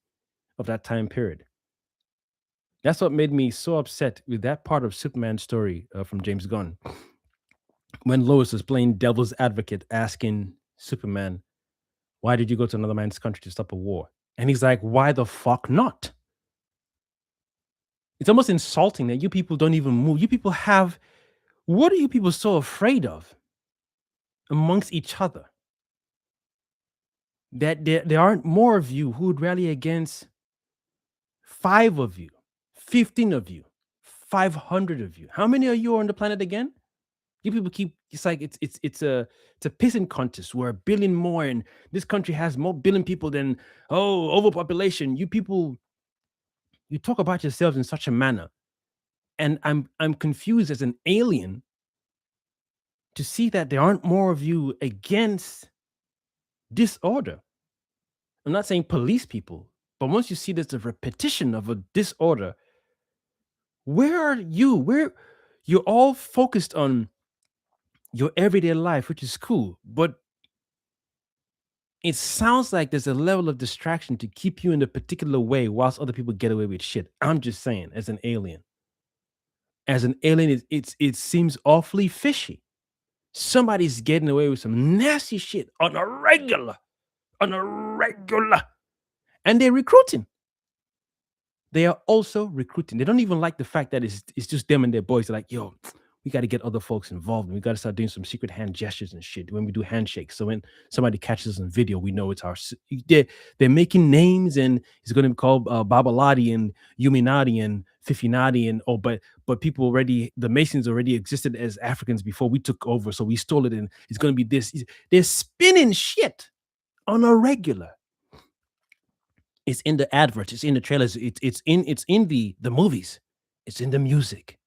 S1: of that time period. That's what made me so upset with that part of Superman's story from James Gunn. When Lois was playing devil's advocate, asking Superman, why did you go to another man's country to stop a war? And he's like, why the fuck not? It's almost insulting that you people don't even move. You people what are you people so afraid of amongst each other? That there aren't more of you who would rally against 5 of you, 15 of you, 500 of you. How many are you on the planet again? You people keep it's like it's a pissing contest. We're a billion more, and this country has more billion people than overpopulation. You people, you talk about yourselves in such a manner, and I'm confused as an alien to see that there aren't more of you against disorder. I'm not saying police people, but once you see there's a repetition of a disorder, where are you? Where you're all focused on your everyday life, which is cool, but it sounds like there's a level of distraction to keep you in a particular way whilst other people get away with shit. I'm just saying, as an alien. As an alien, it seems awfully fishy. Somebody's getting away with some nasty shit on a regular, and they're recruiting. They are also recruiting. They don't even like the fact that it's just them and their boys. They're like, yo, we got to get other folks involved. And we got to start doing some secret hand gestures and shit when we do handshakes. So when somebody catches us on video, we know it's our. They're making names, and it's going to be called Babalati and Yuminati and Fifinati and but people already, the Masons already existed as Africans before we took over, so we stole it, and it's going to be this. They're spinning shit on a regular. It's in the adverts. It's in the trailers. It's in the movies. It's in the music.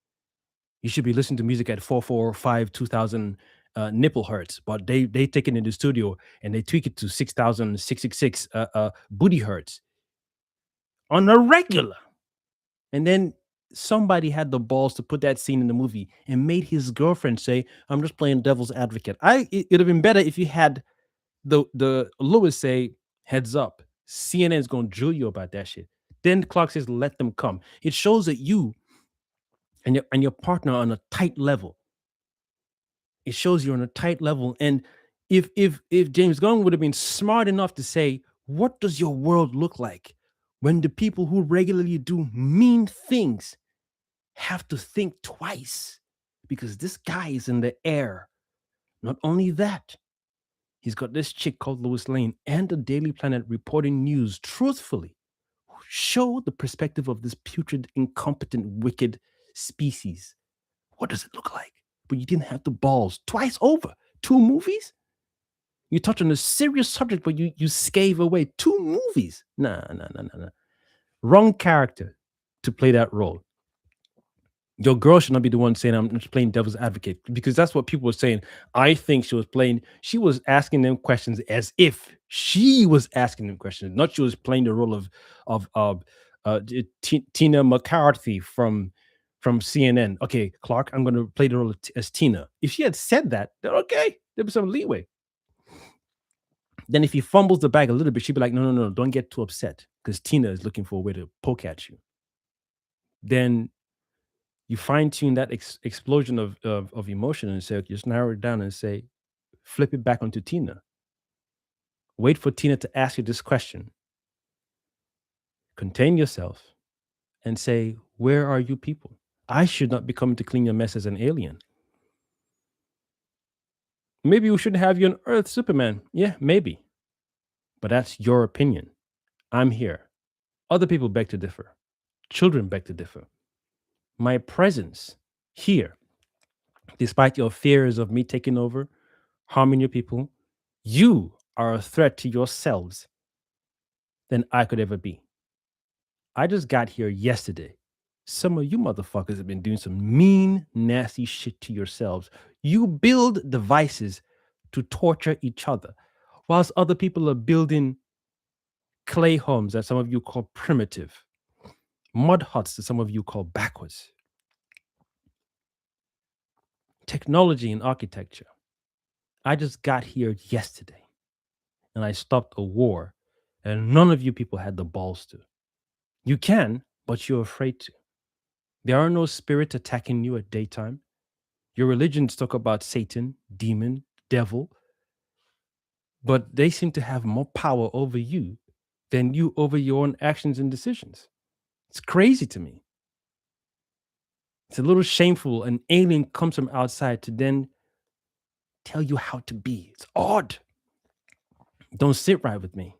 S1: You should be listening to music at 445 2000 nipple hertz, but they take it in the studio and they tweak it to 6,666 booty hertz on a regular. And then somebody had the balls to put that scene in the movie and made his girlfriend say, "I'm just playing devil's advocate." It'd have been better if you had the Lewis say, "Heads up, CNN is going to drill you about that shit." Then Clark says, "Let them come." It shows that you and your partner are on a tight level. It shows you're on a tight level. And if James Gunn would have been smart enough to say, "What does your world look like when the people who regularly do mean things have to think twice because this guy is in the air?" Not only that, he's got this chick called Lois Lane and the Daily Planet reporting news truthfully. Show the perspective of this putrid, incompetent, wicked species. What does it look like? But you didn't have the balls twice over. Two movies? You touch on a serious subject, but you scave away two movies. Nah, nah, nah, nah, nah. Wrong character to play that role. Your girl should not be the one saying, "I'm just playing devil's advocate," because that's what people were saying. I think she was asking them questions as if she was asking them questions, not she was playing the role of Tina McCarthy from CNN. Okay, Clark, I'm going to play the role as Tina. If she had said that, then okay, there was some leeway. Then if he fumbles the bag a little bit, she'd be like, "No, no, no, don't get too upset because Tina is looking for a way to poke at you." Then you fine tune that explosion of emotion and say, okay, just narrow it down and say, flip it back onto Tina. Wait for Tina to ask you this question. Contain yourself and say, where are you people? I should not be coming to clean your mess as an alien. Maybe we shouldn't have you on Earth, Superman. Yeah, maybe. But that's your opinion. I'm here. Other people beg to differ. Children beg to differ. My presence here, despite your fears of me taking over, harming your people, you are a threat to yourselves than I could ever be. I just got here yesterday. Some of you motherfuckers have been doing some mean, nasty shit to yourselves. You build devices to torture each other, whilst other people are building clay homes that some of you call primitive, mud huts that some of you call backwards. Technology and architecture. I just got here yesterday and I stopped a war and none of you people had the balls to. You can, but you're afraid to. There are no spirits attacking you at daytime. Your religions talk about Satan, demon, devil, but they seem to have more power over you than you over your own actions and decisions. It's crazy to me. It's a little shameful. An alien comes from outside to then tell you how to be. It's odd. Don't sit right with me.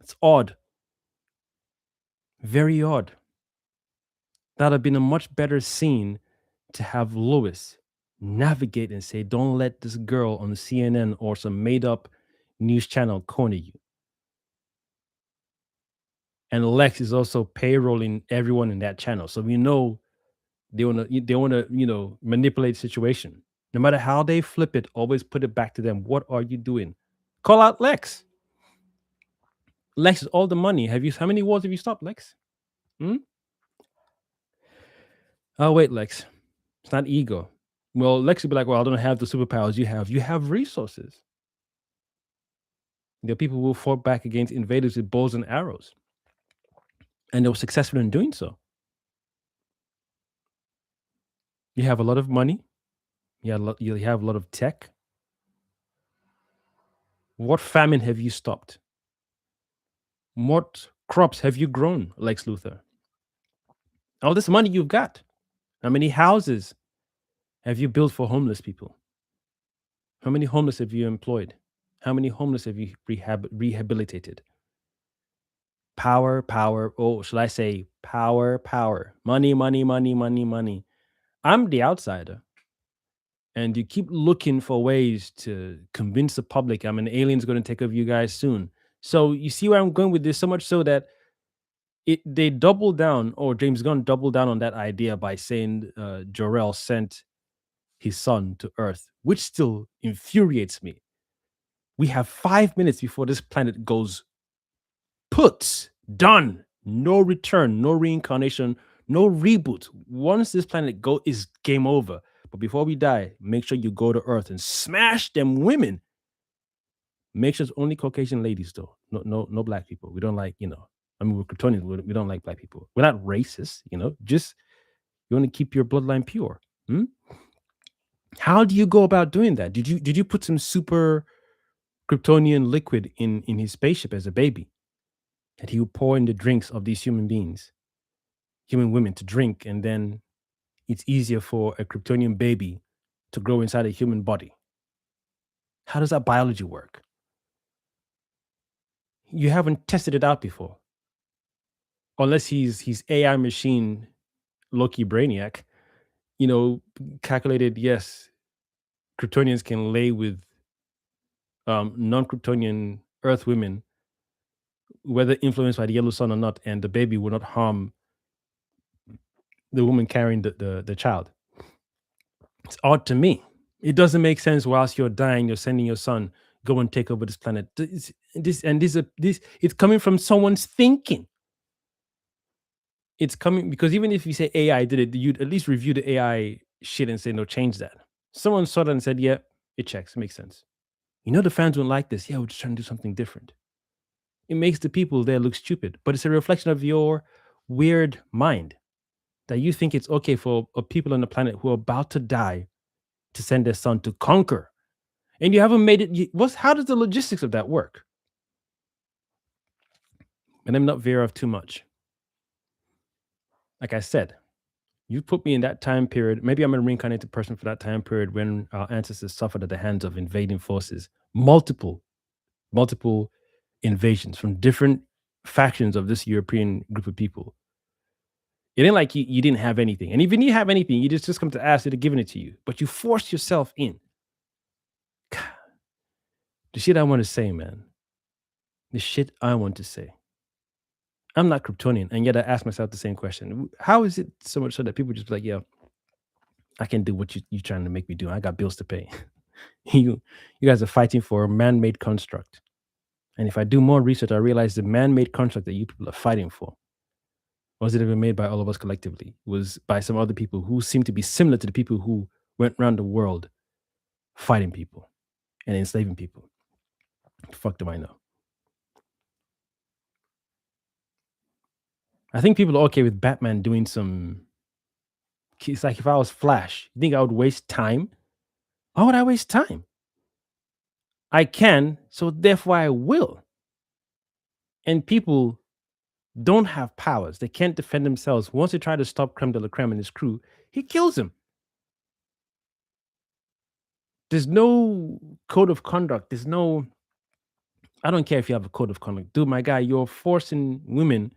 S1: It's odd. Very odd. That'd have been a much better scene to have Lois navigate and say, don't let this girl on CNN or some made up news channel corner you. And Lex is also payrolling everyone in that channel. So we know they wanna, manipulate the situation. No matter how they flip it, always put it back to them. What are you doing? Call out Lex. Lex is all the money. How many wars have you stopped, Lex? Hmm? Oh, wait, Lex. It's not ego. Well, Lex would be like, well, I don't have the superpowers you have. You have resources. People will fought back against invaders with bows and arrows. And they were successful in doing so. You have a lot of money. You have a lot of tech. What famine have you stopped? What crops have you grown, Lex Luthor? All this money you've got. How many houses have you built for homeless people? How many homeless have you employed? How many homeless have you rehabilitated? Power, power. Oh, should I say power, power? Money, money, money, money, money. I'm the outsider. And you keep looking for ways to convince the public I'm an alien's going to take over you guys soon. So you see where I'm going with this, so much so that they double down, or James Gunn doubled down on that idea by saying Jor-El sent his son to Earth, which still infuriates me. We have 5 minutes before this planet goes put, done, no return, no reincarnation, no reboot. Once this planet go is game over. But before we die, make sure you go to Earth and smash them women. Make sure it's only Caucasian ladies, though. No black people. We don't like, I mean, we're Kryptonians. We don't like black people. We're not racist, Just you want to keep your bloodline pure. Hmm? How do you go about doing that? Did you put some super Kryptonian liquid in his spaceship as a baby that he would pour in the drinks of these human beings, human women to drink, and then it's easier for a Kryptonian baby to grow inside a human body? How does that biology work? You haven't tested it out before, unless he's AI machine Loki Brainiac. You know, calculated. Yes, Kryptonians can lay with non-Kryptonian Earth women, whether influenced by the yellow sun or not, and the baby will not harm the woman carrying the child. It's odd to me. It doesn't make sense. Whilst you're dying, you're sending your son go and take over this planet. This it's coming from someone's thinking. It's coming because even if you say AI did it, you'd at least review the AI shit and say no, change that. Someone saw that and said, yeah, it checks, it makes sense. The fans won't like this. Yeah, we're just trying to do something different. It makes the people there look stupid, but it's a reflection of your weird mind that you think it's okay for people on the planet who are about to die to send their son to conquer, and you haven't made it. How does the logistics of that work? And I'm not veer off too much. Like I said, you put me in that time period. Maybe I'm a reincarnated person for that time period when our ancestors suffered at the hands of invading forces, multiple invasions from different factions of this European group of people. It ain't like you didn't have anything. And even you have anything, you just come to ask it, to giving it to you. But you forced yourself in. The shit I want to say, man. The shit I want to say. I'm not Kryptonian, and yet I ask myself the same question. How is it so much so that people just be like, yeah, I can do what you trying to make me do. I got bills to pay. you guys are fighting for a man-made construct. And if I do more research, I realize the man-made construct that you people are fighting for wasn't even made by all of us collectively. It was by some other people who seem to be similar to the people who went around the world fighting people and enslaving people. The fuck do I know? I think people are okay with Batman doing some. It's like if I was Flash, you think I would waste time? Why would I waste time? I can, so therefore I will. And people don't have powers. They can't defend themselves. Once they try to stop Krem de la Krem and his crew, he kills him. There's no code of conduct. I don't care if you have a code of conduct. Dude, my guy, you're forcing women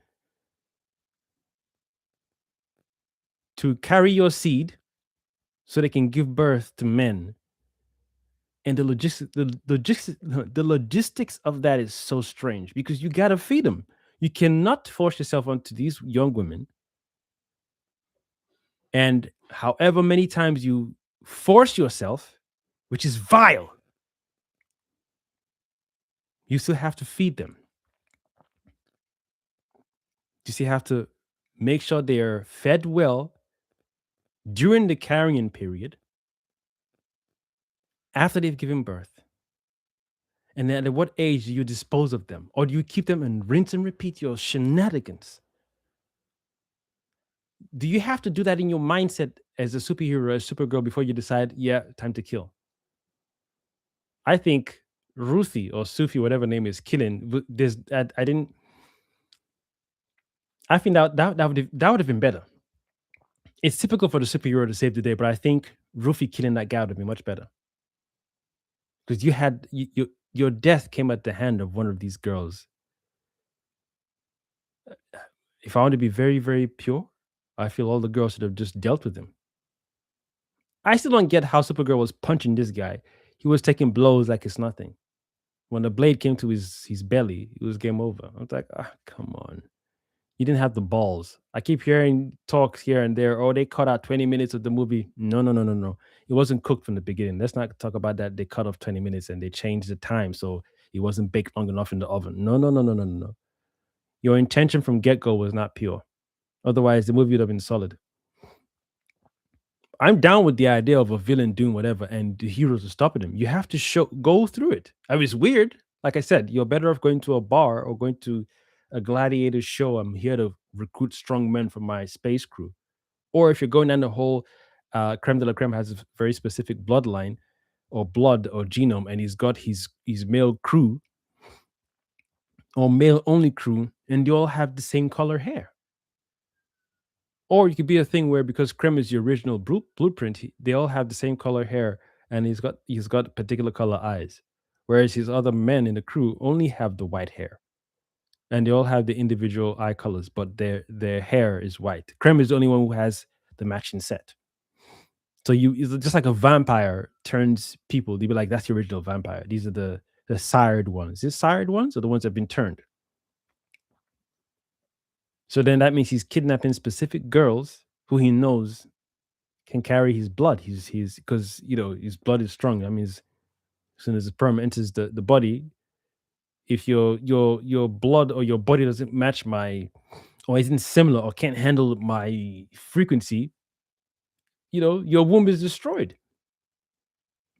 S1: to carry your seed so they can give birth to men. And the logistics of that is so strange because you gotta feed them. You cannot force yourself onto these young women, and however many times you force yourself, which is vile, you still have to feed them. You still have to make sure they are fed well during the carrying period, after they've given birth, and then at what age do you dispose of them, or do you keep them and rinse and repeat your shenanigans? Do you have to do that in your mindset as a superhero, as Supergirl, before you decide, yeah, time to kill? I think Ruthie or Sufi, whatever name is, killing. There's, I didn't. I think that would have been better. It's typical for the superhero to save the day, but I think Ruthie killing that guy would have been much better because your death came at the hand of one of these girls. If I want to be very, very pure, I feel all the girls should have just dealt with him. I still don't get how Supergirl was punching this guy. He was taking blows like it's nothing. When the blade came to his belly, it was game over. I was like, ah, come on. You didn't have the balls. I keep hearing talks here and there. Oh, they cut out 20 minutes of the movie. No, no, no, no, no. It wasn't cooked from the beginning. Let's not talk about that. They cut off 20 minutes and they changed the time so it wasn't baked long enough in the oven. No, no, no, no, no, no, no. Your intention from get-go was not pure. Otherwise, the movie would have been solid. I'm down with the idea of a villain doing whatever and the heroes are stopping him. You have to go through it. I mean, it's weird. Like I said, you're better off going to a bar or going to a gladiator show. I'm here to recruit strong men for my space crew. Or if you're going down the whole creme de la creme has a very specific bloodline or blood or genome, and he's got his male crew or male only crew, and they all have the same color hair. Or it could be a thing where because Krem is the original blueprint, they all have the same color hair, and he's got particular color eyes, whereas his other men in the crew only have the white hair, and they all have the individual eye colors, but their hair is white. Krem is the only one who has the matching set. So it's just like a vampire turns people. They'd be like, "That's the original vampire. These are the sired ones. Is sired ones or the ones that have been turned?" So then that means he's kidnapping specific girls who he knows can carry his blood. He's because his blood is strong. I mean, as soon as the sperm enters the body, if your blood or your body doesn't match my or isn't similar or can't handle my frequency, your womb is destroyed.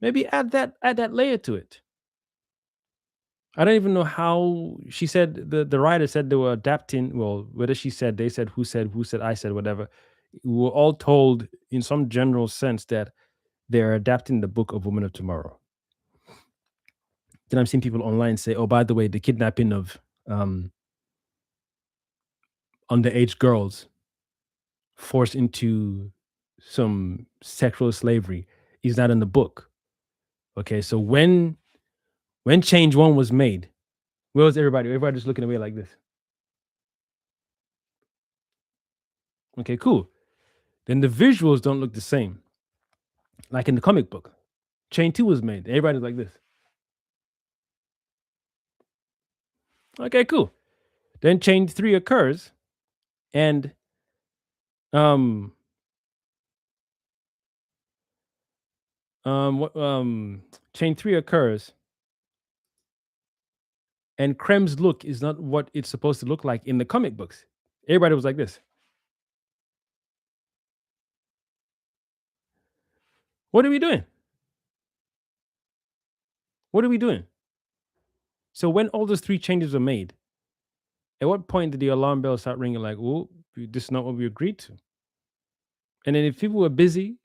S1: Maybe add that layer to it. I don't even know how she said the writer said they were adapting. Well, whether she said, they said, who said, I said, whatever. We were all told in some general sense that they're adapting the book of Women of Tomorrow. Then I'm seeing people online say, "Oh, by the way, the kidnapping of underage girls forced into some sexual slavery is not in the book." Okay, so when change one was made, where was everybody? Everybody just looking away like this. Okay, cool. Then the visuals don't look the same, like in the comic book. Chain two was made. Everybody's like this. Okay, cool. Then chain three occurs, and um chain three occurs, and Krem's look is not what it's supposed to look like in the comic books. Everybody was like this. What are we doing? What are we doing? So when all those three changes were made, at what point did the alarm bell start ringing? Like, oh, this is not what we agreed to. And then if people were busy,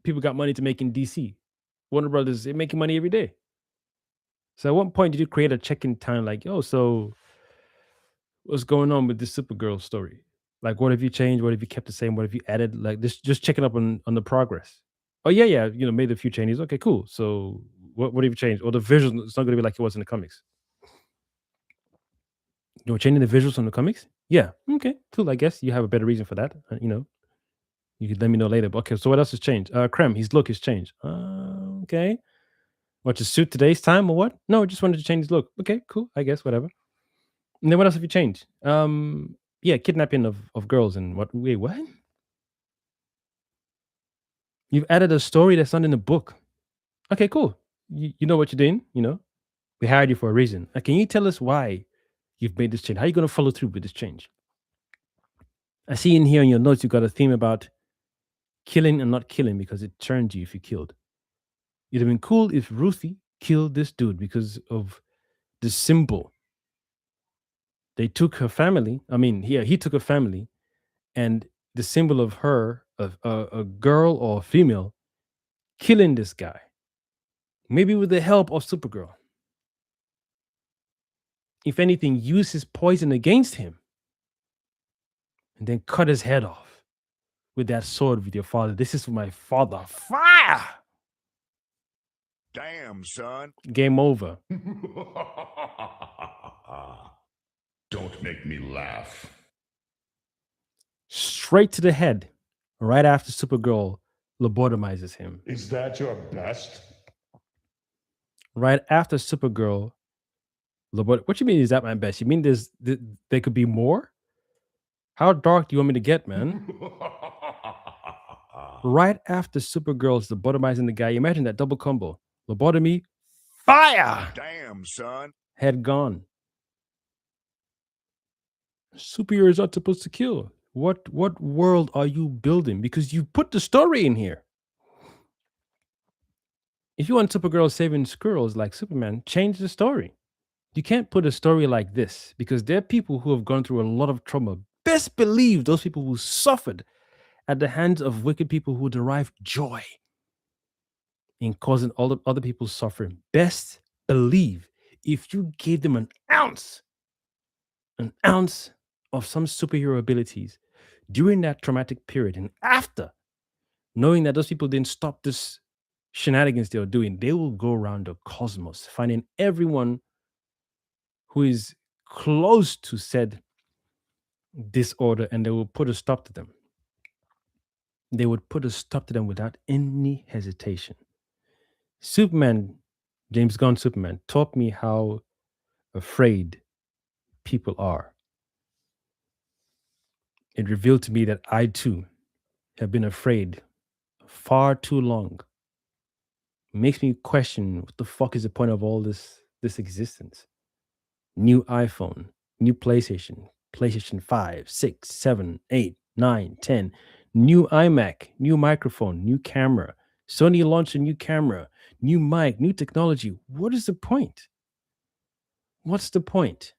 S1: people got money to make in DC. Warner Brothers, they're making money every day. So at what point did you create a check-in time? Like, oh, so what's going on with this Supergirl story? Like, what have you changed? What have you kept the same? What have you added? Like, this, just checking up on the progress. Oh yeah, yeah, made a few changes. Okay, cool. So what have you changed? Or the visuals, it's not going to be like it was in the comics. Changing the visuals from the comics? Yeah. Okay, cool. I guess you have a better reason for that. You could let me know later. But okay, so what else has changed? Krem, his look has changed. Okay. What, to suit today's time or what? No, just wanted to change his look. Okay, cool. I guess whatever. And then what else have you changed? Yeah, kidnapping of girls and what? Wait, what? You've added a story that's not in the book. Okay, cool. You know what you're doing. We hired you for a reason. Can you tell us why you've made this change? How are you going to follow through with this change? I see in here in your notes you got a theme about killing and not killing because it turned you if you killed. It'd have been cool if Ruthie killed this dude because of the symbol. They took her family. I mean, he took her family, and the symbol of her, of a girl or a female, killing this guy. Maybe with the help of Supergirl. If anything, use his poison against him, and then cut his head off with that sword with your father. This is for my father. Fire!
S2: Damn, son.
S1: Game over.
S3: Don't make me laugh.
S1: Straight to the head, right after Supergirl lobotomizes him.
S3: Is that your best?
S1: Right after Supergirl what you mean is that my best? You mean there could be more? How dark do you want me to get, man? Right after Supergirl's lobotomizing the guy, imagine that double combo. Lobotomy, fire!
S2: Damn, son.
S1: Head gone. Superheroes aren't supposed to kill. What world are you building? Because you put the story in here. If you want Supergirl saving squirrels like Superman, change the story. You can't put a story like this because there are people who have gone through a lot of trauma. Best believe those people who suffered at the hands of wicked people who derive joy in causing all the other people's suffering. Best believe if you gave them an ounce of some superhero abilities during that traumatic period and after, knowing that those people didn't stop this shenanigans they were doing, they will go around the cosmos finding everyone who is close to said disorder and they will put a stop to them. They would put a stop to them without any hesitation. Superman, James Gunn Superman, taught me how afraid people are. It revealed to me that I too have been afraid far too long. It makes me question what the fuck is the point of all this existence? New iPhone, new PlayStation 5, 6, 7, 8, 9, 10, new iMac, new microphone, new camera. Sony launched a new camera, new mic, new technology. What is the point? What's the point?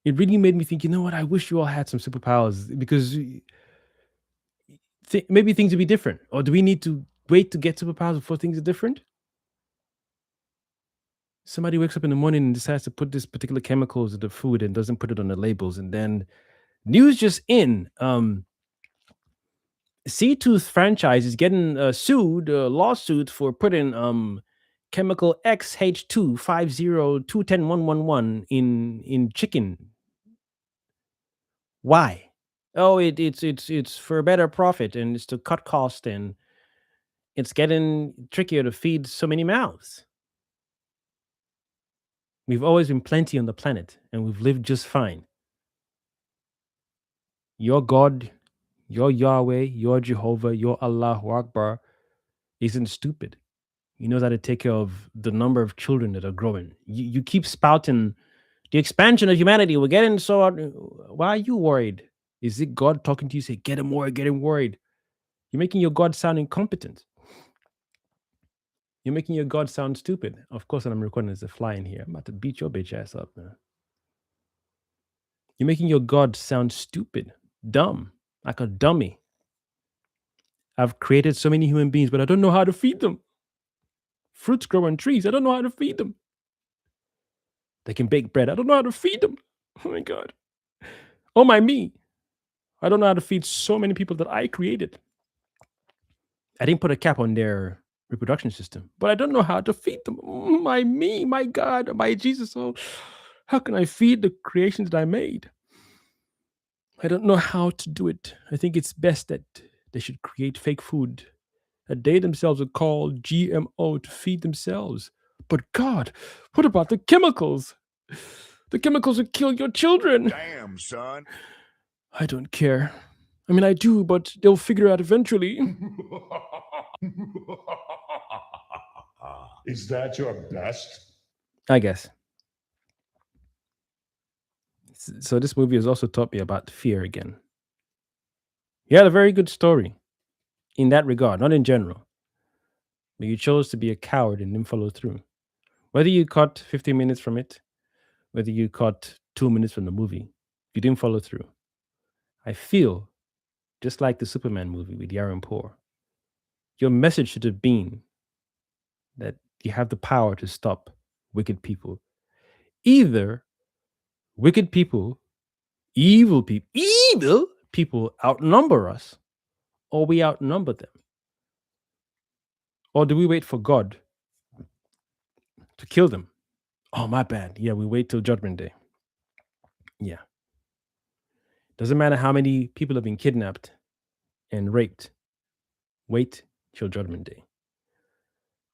S1: It really made me think, you know what? I wish you all had some superpowers because maybe things would be different. Or do we need to wait to get superpowers before things are different? Somebody wakes up in the morning and decides to put this particular chemicals in the food and doesn't put it on the labels. And then news just in, C-Tooth franchise is getting sued, lawsuit for putting chemical XH2502111 in chicken. Why? Oh, it's for better profit and it's to cut cost and it's getting trickier to feed so many mouths. We've always been plenty on the planet and we've lived just fine. Your God, your Yahweh, your Jehovah, your Allahu Akbar isn't stupid. He knows how to take care of the number of children that are growing. You keep spouting the expansion of humanity. We're getting so. Why are you worried? Is it God talking to you? Say, get him worried, get him worried. You're making your God sound incompetent. You're making your God sound stupid. Of course, and I'm recording as a fly in here. I'm about to beat your bitch ass up, man. You're making your God sound stupid, dumb, like a dummy. I've created so many human beings, but I don't know how to feed them. Fruits grow on trees. I don't know how to feed them. They can bake bread. I don't know how to feed them. Oh my God. Oh my me. I don't know how to feed so many people that I created. I didn't put a cap on their reproduction system, but I don't know how to feed them. My me, my God, my Jesus. Oh, how can I feed the creations that I made? I don't know how to do it. I think it's best that they should create fake food that they themselves would call GMO to feed themselves. But God, what about the chemicals? The chemicals would kill your children.
S2: Damn, son.
S1: I don't care. I mean, I do, but they'll figure it out eventually.
S3: Is that your best?
S1: I guess. So this movie has also taught me about fear again. You had a very good story in that regard, not in general. But you chose to be a coward and didn't follow through. Whether you caught 15 minutes from it, whether you caught 2 minutes from the movie, you didn't follow through. I feel just like the Superman movie with Yaron Poor. Your message should have been that you have the power to stop wicked people. Either wicked people, evil people outnumber us, or we outnumber them. Or do we wait for God to kill them? Oh, my bad. Yeah, we wait till Judgment Day. Yeah. Doesn't matter how many people have been kidnapped and raped. Wait till Judgment Day.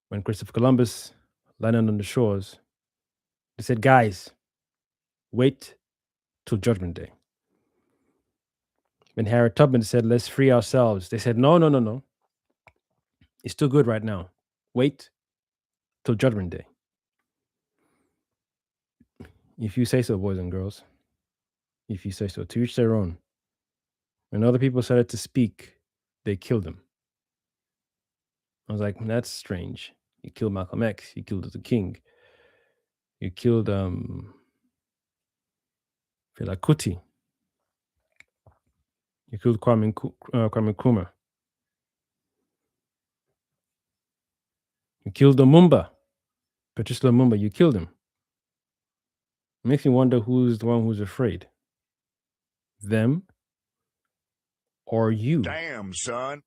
S1: When Christopher Columbus landed on the shores, they said, guys, wait till Judgment Day. When Harriet Tubman said, let's free ourselves, they said, no, no, no, no. It's too good right now. Wait till Judgment Day. If you say so, boys and girls. If you say so, to each their own. When other people started to speak, they killed them. I was like, that's strange. You killed Malcolm X. You killed Luther King. You killed Fela Kuti. You killed Kwame Nkrumah. You killed Lumumba. Patrice Lumumba, you killed him. It makes me wonder who's the one who's afraid. Them or you?
S2: Damn, son.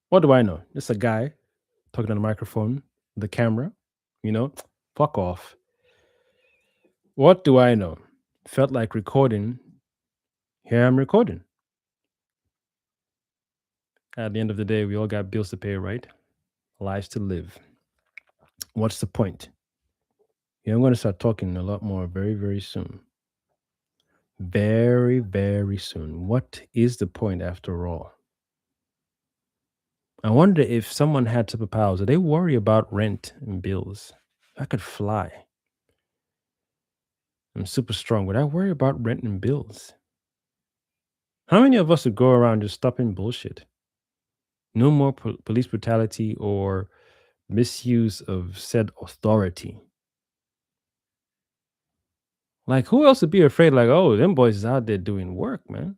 S1: What do I know? Just a guy talking on the microphone, the camera, fuck off. What do I know? Felt like recording. Here I'm recording. At the end of the day, we all got bills to pay, right? Lives to live. What's the point? I'm going to start talking a lot more very, very soon. Very, very soon. What is the point after all? I wonder if someone had superpowers, do they worry about rent and bills? If I could fly, I'm super strong. Would I worry about rent and bills? How many of us would go around just stopping bullshit? No more police brutality or misuse of said authority. Like, who else would be afraid? Like, oh, them boys is out there doing work, man.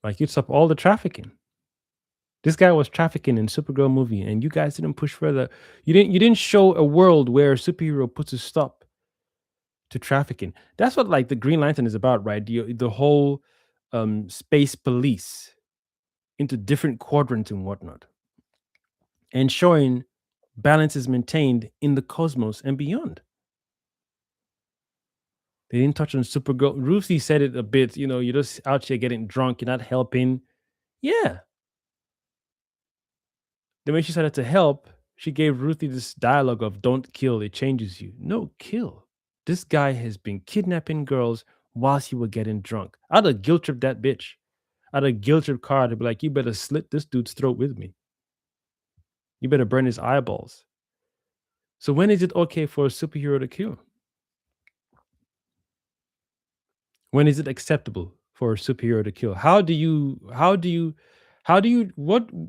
S1: Like, you'd stop all the trafficking. This guy was trafficking in Supergirl movie, and you guys didn't push further. You didn't show a world where a superhero puts a stop to trafficking. That's what like the Green Lantern is about, right? The whole space police into different quadrants and whatnot, and showing balance is maintained in the cosmos and beyond. They didn't touch on Supergirl. Ruthie said it a bit, you're just out here getting drunk, you're not helping. Yeah. Then when she started to help, she gave Ruthie this dialogue of don't kill, it changes you. No, kill. This guy has been kidnapping girls whilst he was getting drunk. I'd have guilt tripped that bitch. I'd have guilt tripped Car to be like, you better slit this dude's throat with me. You better burn his eyeballs. So when is it okay for a superhero to kill? When is it acceptable for a superhero to kill?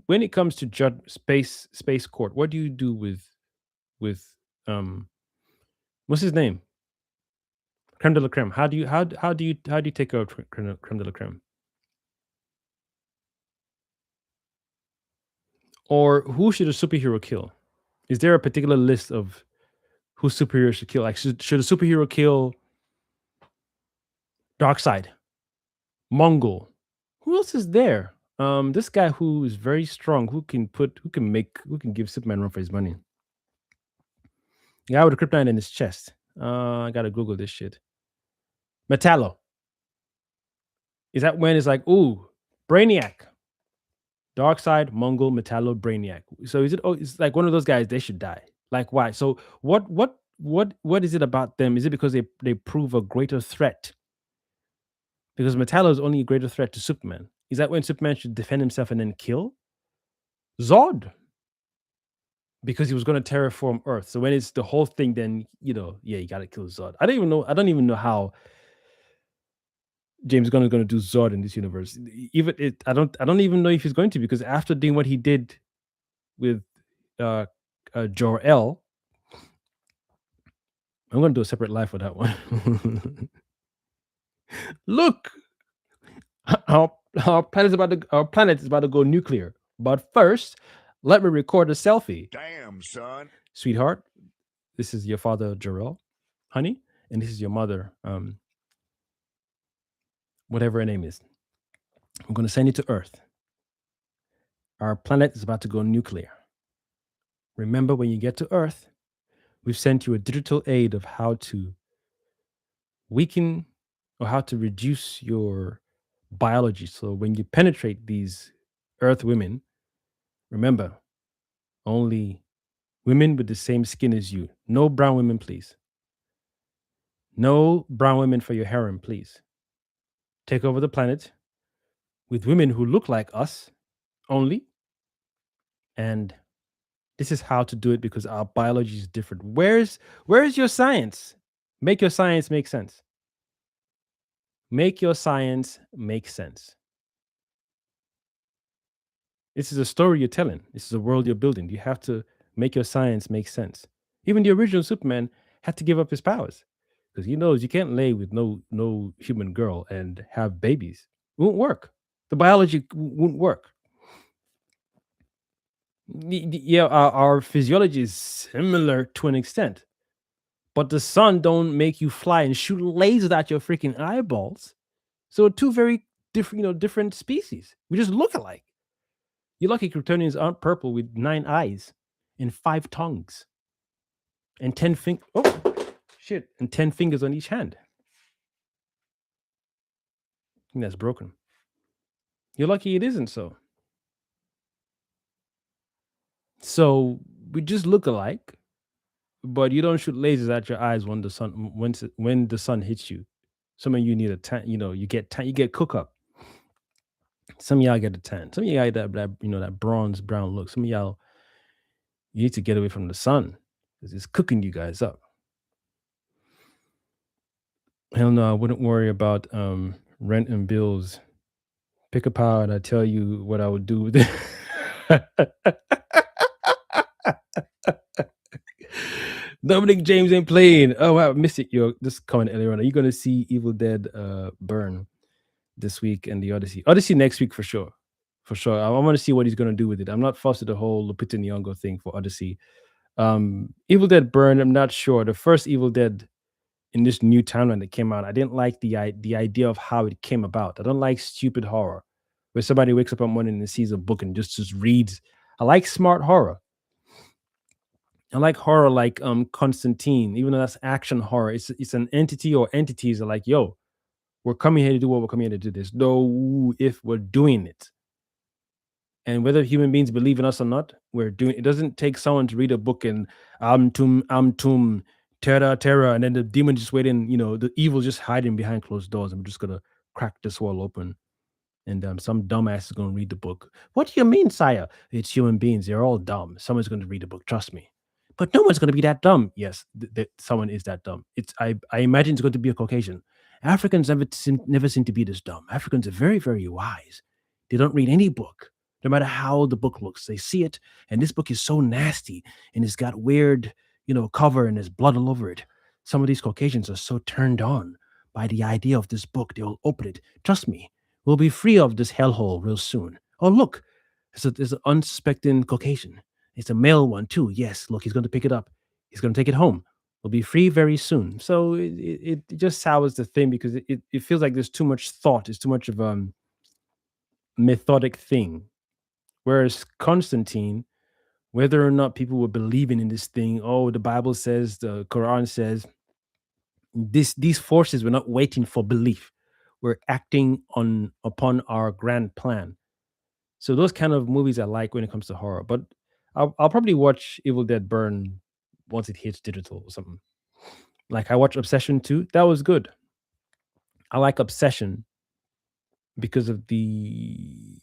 S1: When it comes to space court, what do you do with what's his name? Creme de la creme. How do you take out creme de la creme? Or who should a superhero kill? Is there a particular list of who superheroes should kill? Like, should a superhero kill Darkseid, Mongol? Who else is there? This guy who is very strong, who can give Superman run for his money. The guy with a kryptonite in his chest. I gotta Google this shit. Metallo. Is that when it's like, ooh, Brainiac, Darkseid, Mongol, Metallo, Brainiac. So is it? Oh, it's like one of those guys. They should die. Like why? So what is it about them? Is it because they prove a greater threat? Because Metallo is only a greater threat to Superman. Is that when Superman should defend himself and then kill Zod? Because he was going to terraform Earth. So when it's the whole thing, then yeah, you got to kill Zod. I don't even know. I don't even know how James Gunn is going to do Zod in this universe. Even it, I don't even know if he's going to, because after doing what he did with uh, Jor-El, I'm going to do a separate live for that one. Look, our planet is about to go nuclear. But first, let me record a selfie.
S2: Damn, son.
S1: Sweetheart, this is your father, Jor-El, honey, and this is your mother, whatever her name is. I'm going to send you to Earth. Our planet is about to go nuclear. Remember, when you get to Earth, we've sent you a digital aid of how to weaken or how to reduce your biology. So when you penetrate these Earth women, remember, only women with the same skin as you. No brown women, please. No brown women for your harem, please. Take over the planet with women who look like us only. And this is how to do it, because our biology is different. Where's your science? Make your science make sense. Make your science make sense. This is a story you're telling. This is a world you're building. You have to make your science make sense. Even the original Superman had to give up his powers because he knows you can't lay with no human girl and have babies. It won't work. The biology won't work. Yeah, our physiology is similar to an extent, but the sun don't make you fly and shoot lasers at your freaking eyeballs. So two very different, different species. We just look alike. You're lucky Kryptonians aren't purple with 9 eyes and 5 tongues and 10 fingers. Oh, shit. And 10 fingers on each hand. I think that's broken. You're lucky it isn't so. So we just look alike, but you don't shoot lasers at your eyes when the sun hits you. Some of you need a tan. You get cook up. Some of y'all get a tan. Some of y'all get that bronze brown look. Some of y'all, you need to get away from the sun because it's cooking you guys up. Hell no, I wouldn't worry about rent and bills. Pick a power and I tell you what I would do with it. Dominic James ain't playing. Oh wow, I missed it. You're just comment earlier on. Are you gonna see Evil Dead burn this week and the Odyssey? Odyssey next week for sure. For sure. I want to see what he's gonna do with it. I'm not fussed with the whole Lupita Nyong'o thing for Odyssey. Evil Dead burn, I'm not sure. The first Evil Dead in this new timeline that came out, I didn't like the idea of how it came about. I don't like stupid horror where somebody wakes up one morning and sees a book and just reads. I like smart horror. I like horror like Constantine, even though that's action horror. It's an entity or entities are like, yo, we're coming here to do what we're coming here to do this. Though if we're doing it. And whether human beings believe in us or not, we're doing it. Doesn't take someone to read a book and tum, terror, and then the demon just waiting, the evil just hiding behind closed doors. I'm just gonna crack this wall open. And some dumbass is gonna read the book. What do you mean, sire? It's human beings, they're all dumb. Someone's gonna read the book, trust me. But no one's gonna be that dumb. Yes, someone is that dumb. I imagine it's going to be a Caucasian. Africans never seem to be this dumb. Africans are very, very wise. They don't read any book, no matter how the book looks. They see it, and this book is so nasty, and it's got weird, cover, and there's blood all over it. Some of these Caucasians are so turned on by the idea of this book, they will open it. Trust me, we'll be free of this hellhole real soon. Oh, look, there's an unsuspecting Caucasian. It's a male one too. Yes, look, he's going to pick it up. He's going to take it home. We'll be free very soon. So it just sours the thing because it feels like there's too much thought. It's too much of a methodic thing. Whereas Constantine, whether or not people were believing in this thing, oh, the Bible says, the Quran says, these forces were not waiting for belief. we're acting on upon our grand plan. So those kind of movies I like when it comes to horror. But I'll probably watch Evil Dead Burn once it hits digital or something. Like I watched Obsession 2. That was good. I like Obsession because of the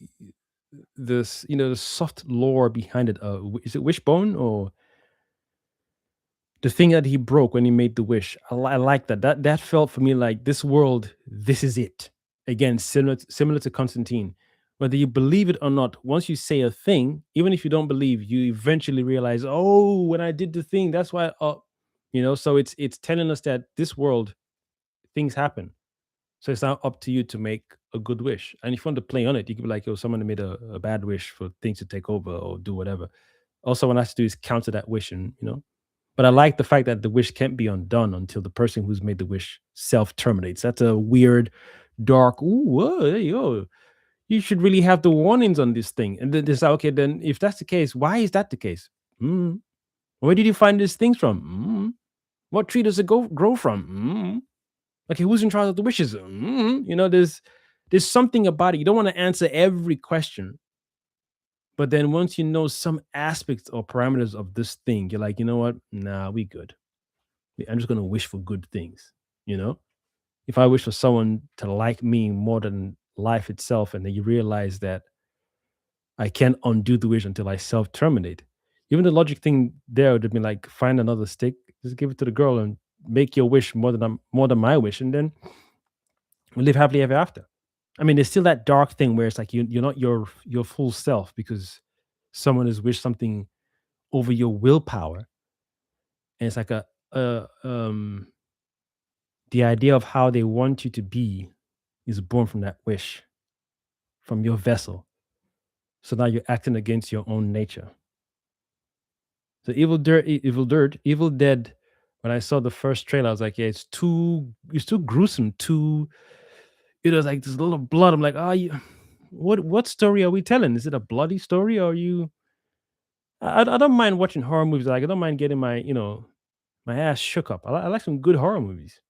S1: soft lore behind it. Is it Wishbone or the thing that he broke when he made the wish? I like that. That felt for me like this world. This is it. Again, similar to Constantine. Whether you believe it or not, once you say a thing, even if you don't believe, you eventually realize, oh, when I did the thing, that's why. So it's telling us that this world things happen. So it's now up to you to make a good wish. And if you want to play on it, you could be like, yo, someone made a bad wish for things to take over or do whatever. Also, what I have to do is counter that wish, and. But I like the fact that the wish can't be undone until the person who's made the wish self terminates. That's a weird, dark. Ooh, whoa, there you go. You should really have the warnings on this thing. And then it's like, okay, then if that's the case, why is that the case? Mm. Where did you find these things from? What tree does it grow from? Okay, who's in charge of the wishes? There's something about it. You don't want to answer every question, but then once you know some aspects or parameters of this thing, you're like, you know what? Nah, we good. I'm just gonna wish for good things. You know, if I wish for someone to like me more than life itself, and then you realize that I can't undo the wish until I self terminate. Even the logic thing there would have been like, find another stick, just give it to the girl, and make your wish more than my wish, and then we live happily ever after. I mean, there's still that dark thing where it's like you're not your full self because someone has wished something over your willpower, and it's like the idea of how they want you to be is born from that wish, from your vessel. So now you're acting against your own nature. So Evil Dead. When I saw the first trailer, I was like, yeah, it's too gruesome. Too, it was like this little blood. I'm like, what story are we telling? Is it a bloody story, or are you? I don't mind watching horror movies. Like I don't mind getting my ass shook up. I like some good horror movies.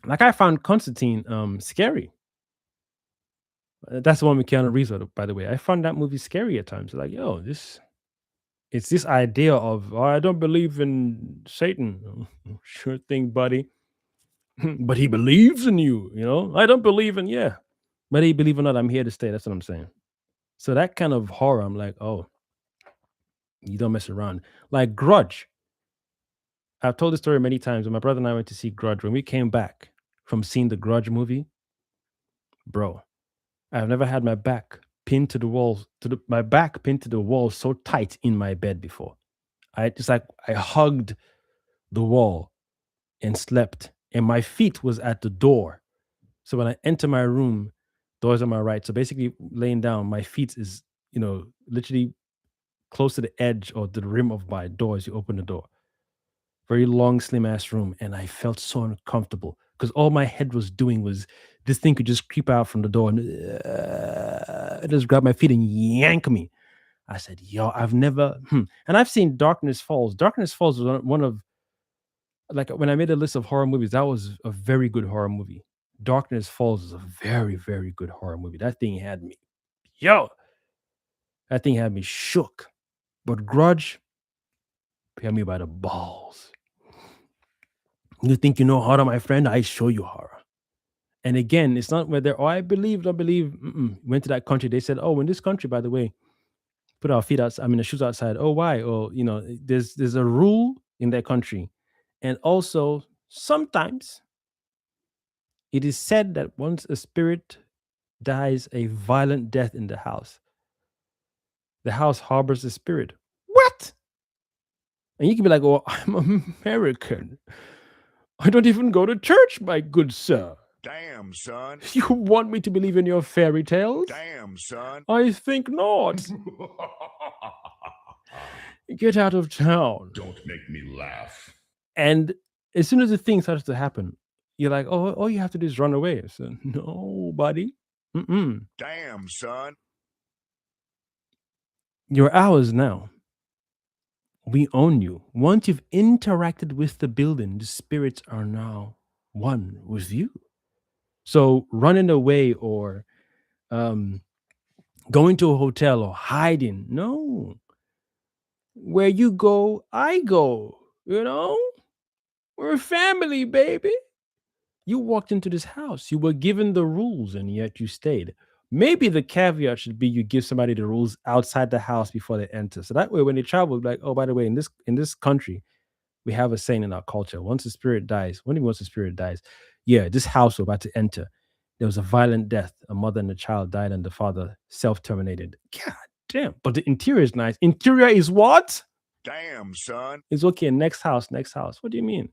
S1: Like I found Constantine scary. That's the one with Keanu Reeves, by the way. I found that movie scary at times. Like, yo, it's this idea of, oh, I don't believe in Satan. Oh, sure thing, buddy. But he believes in you. I don't believe in, yeah. Whether you believe or not, I'm here to stay. That's what I'm saying. So that kind of horror, I'm like, oh, you don't mess around. Like Grudge. I've told this story many times. When my brother and I went to see Grudge, when we came back from seeing the Grudge movie, bro, I've never had my back pinned to the walls, my back pinned to the wall so tight in my bed before. I hugged the wall and slept, and my feet was at the door. So when I enter my room, doors on my right. So basically, laying down, my feet is literally close to the edge or the rim of my door as you open the door. Very long, slim ass room, and I felt so uncomfortable because all my head was doing was this thing could just creep out from the door and just grab my feet and yank me. I said, "Yo, I've never," and I've seen Darkness Falls. Darkness Falls was one of, like, when I made a list of horror movies, that was a very good horror movie. Darkness Falls is a very, very good horror movie. Yo, that thing had me shook. But Grudge had me by the balls. You think you know horror, my friend? I show you horror. And again, it's not whether, oh, I believe, don't believe. Went to that country. They said, oh, in this country, by the way, put our feet outside. I mean, the shoes outside. Oh, why? Oh, there's a rule in that country, and also sometimes it is said that once a spirit dies a violent death in the house harbors the spirit. What? And you can be like, oh, I'm American. I don't even go to church, my good sir.
S2: Damn, son.
S1: You want me to believe in your fairy tales?
S2: Damn, son.
S1: I think not. Get out of town.
S3: Don't make me laugh.
S1: And as soon as the thing starts to happen, you're like, oh, all you have to do is run away. I said, no, buddy.
S2: Damn, son.
S1: You're ours now. We own you. Once you've interacted with the building, the spirits are now one with you. So running away or um, going to a hotel or hiding, no. Where you go, I go. You know, we're a family, baby. You walked into this house. You were given the rules, and yet you stayed. Maybe the caveat should be you give somebody the rules outside the house before they enter. So that way, when they travel, like, oh, by the way, in this country, we have a saying in our culture: once the spirit dies, once the spirit dies, yeah, this house we're about to enter. There was a violent death. A mother and a child died, and the father self-terminated. God damn! But the interior is nice. Interior is what?
S2: Damn, son.
S1: It's okay. Next house. Next house. What do you mean?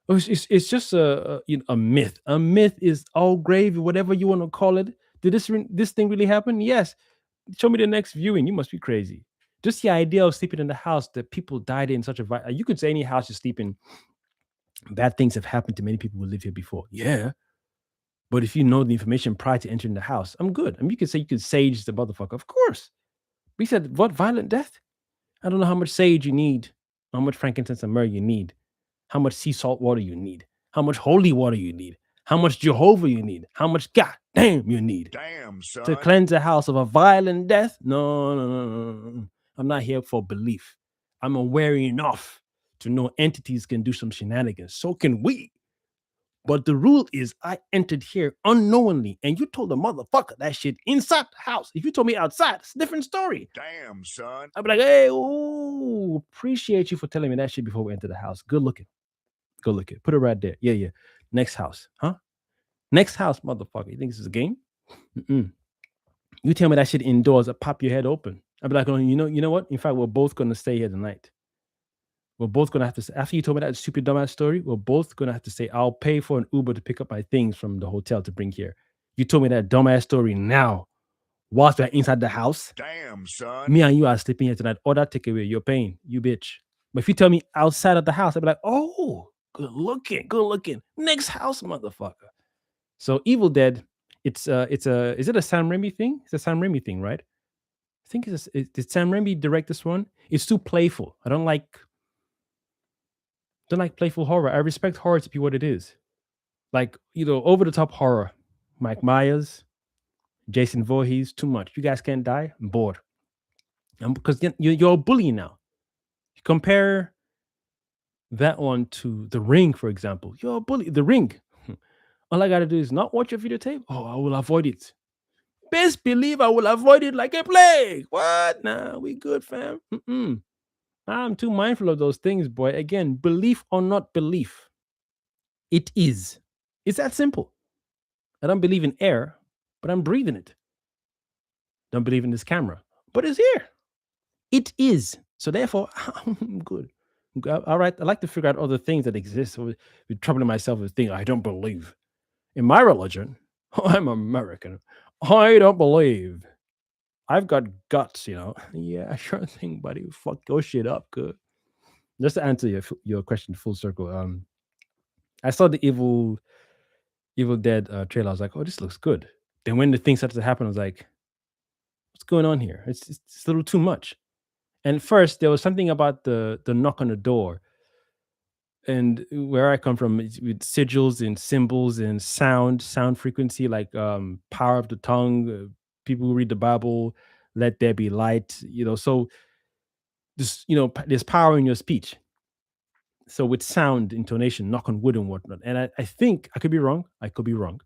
S1: Oh, it's just a myth. A myth is all gravy, whatever you want to call it. Did this thing really happen? Yes. Show me the next viewing. You must be crazy. Just the idea of sleeping in the house that people died in such a you could say any house you sleep in, bad things have happened to many people who live here before. Yeah. But if you know the information prior to entering the house, I'm good. I mean, you could say you could sage the motherfucker. Of course. We said, what violent death? I don't know how much sage you need, how much frankincense and myrrh you need, how much sea salt water you need, how much holy water you need, how much Jehovah you need, how much God damn you need
S2: Damn,
S1: to
S2: son.
S1: cleanse a house of a violent death. No, no, no, no, no, no. I'm not here for belief. I'm aware enough to know entities can do some shenanigans. So can we. But the rule is I entered here unknowingly, and you told the motherfucker that shit inside the house. If you told me outside, it's a different story.
S2: Damn, son.
S1: I'd be like, hey, ooh, appreciate you for telling me that shit before we enter the house. Good looking. Good looking. Put it right there. Yeah, yeah. Next house. Huh? Next house, motherfucker. You think this is a game? Mm-mm. You tell me that shit indoors, I pop your head open. I'd be like, oh, you know what? In fact, we're both gonna stay here tonight. We're both gonna have to say, after you told me that stupid dumbass story, we're both gonna have to say, I'll pay for an Uber to pick up my things from the hotel to bring here. You told me that dumbass story now. Whilst we're inside the house,
S2: Damn, son.
S1: me and you are sleeping here tonight. Order takeaway. You're paying. You bitch. But if you tell me outside of the house, I'd be like, oh, good looking, good looking. Next house, motherfucker. So Evil Dead, it's is it a Sam Raimi thing? It's a Sam Raimi thing, right? I think did Sam Raimi direct this one? It's too playful. I don't like playful horror. I respect horror to be what it is. Like, over the top horror. Mike Myers, Jason Voorhees, too much. You guys can't die. I'm bored. Because you're a bully now. You compare that one to The Ring, for example. You're a bully. The Ring. All I gotta do is not watch your videotape. Oh, I will avoid it. Best believe I will avoid it like a plague. What? Nah, we good, fam. Mm-mm. I'm too mindful of those things, boy. Again, belief or not belief, it is. It's that simple. I don't believe in air, but I'm breathing it. Don't believe in this camera, but it's here. It is. So therefore, I'm good. All right. I like to figure out other things that exist with troubling myself with things I don't believe. In my religion, I'm American. I don't believe. I've got guts. Yeah, sure thing, buddy. Fuck your shit up, good. Just to answer your question full circle. I saw the Evil Dead trailer. I was like, oh, this looks good. Then when the thing started to happen, I was like, what's going on here? It's a little too much. And first, there was something about the knock on the door. And where I come from, with sigils and symbols and sound frequency, like power of the tongue. People who read the Bible, let there be light. So there's power in your speech. So with sound, intonation, knock on wood and whatnot. And I think I could be wrong. I could be wrong,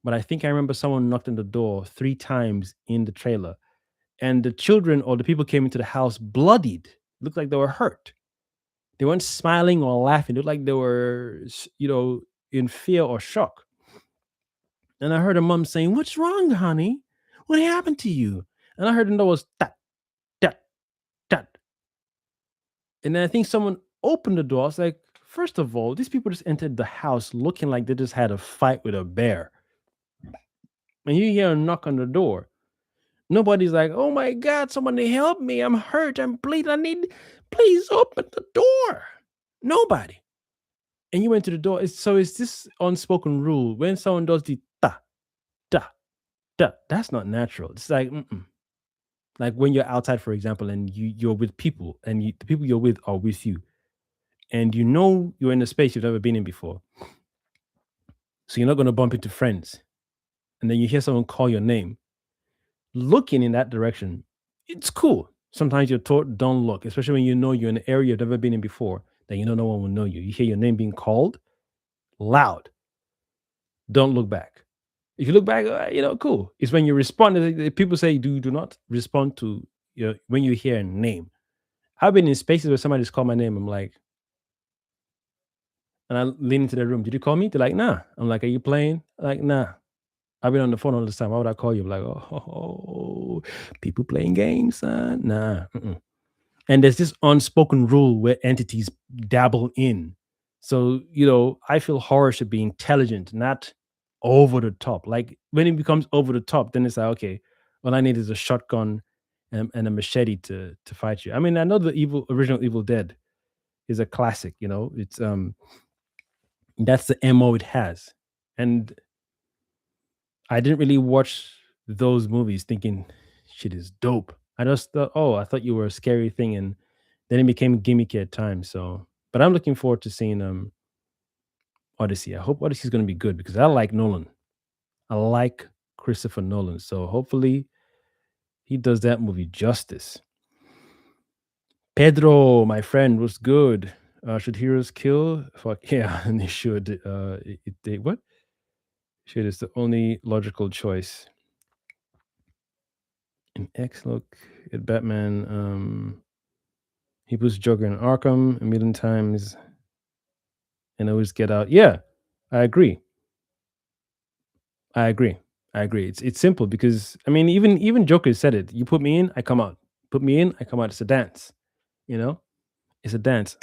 S1: but I think I remember someone knocked on the door 3 times in the trailer, and the children or the people came into the house bloodied. Looked like they were hurt. They weren't smiling or laughing. It looked like they were, in fear or shock. And I heard a mom saying, "What's wrong, honey? What happened to you?" And I heard the door was that, that, that. And then I think someone opened the door. I was like, first of all, these people just entered the house looking like they just had a fight with a bear. And you hear a knock on the door. Nobody's like, "Oh my God, somebody help me. I'm hurt. I'm bleeding. Please open the door." Nobody. And you went to the door. It's this unspoken rule. When someone does the ta, ta, ta, that's not natural. It's like, mm-mm. Like when you're outside, for example, and you're with people, and the people you're with are with you, and you're in a space you've never been in before. So you're not going to bump into friends. And then you hear someone call your name. Looking in that direction, it's cool. Sometimes you're taught don't look, especially when you know you're in an area you've never been in before, that you know no one will know you. You hear your name being called loud. Don't look back. If you look back, cool. It's when you respond. People say do not respond to when you hear a name. I've been in spaces where somebody's called my name. I'm like, and I lean into the room. Did you call me? They're like, nah. I'm like, are you playing? Like, nah. I've been on the phone all this time. Why would I call you? I'm like, oh, people playing games, son. Nah. Mm-mm. And there's this unspoken rule where entities dabble in. So, I feel horror should be intelligent, not over the top. Like when it becomes over the top, then it's like, okay, all I need is a shotgun and a machete to fight you. I mean, I know the original Evil Dead is a classic, it's that's the MO it has. And I didn't really watch those movies thinking shit is dope. I just thought, oh, I thought you were a scary thing, and then it became gimmicky at times. So, but I'm looking forward to seeing Odyssey. I hope Odyssey is going to be good because I like Nolan. I like Christopher Nolan. So hopefully he does that movie justice. Pedro, my friend, was good. Should heroes kill? Fuck yeah, and they should. What? Shit is the only logical choice. In X, look at Batman. He puts Joker in Arkham a million times and always get out. Yeah, I agree. I agree. I agree. It's simple because I mean, even Joker said it. You put me in, I come out. Put me in, I come out. It's a dance. You know, it's a dance.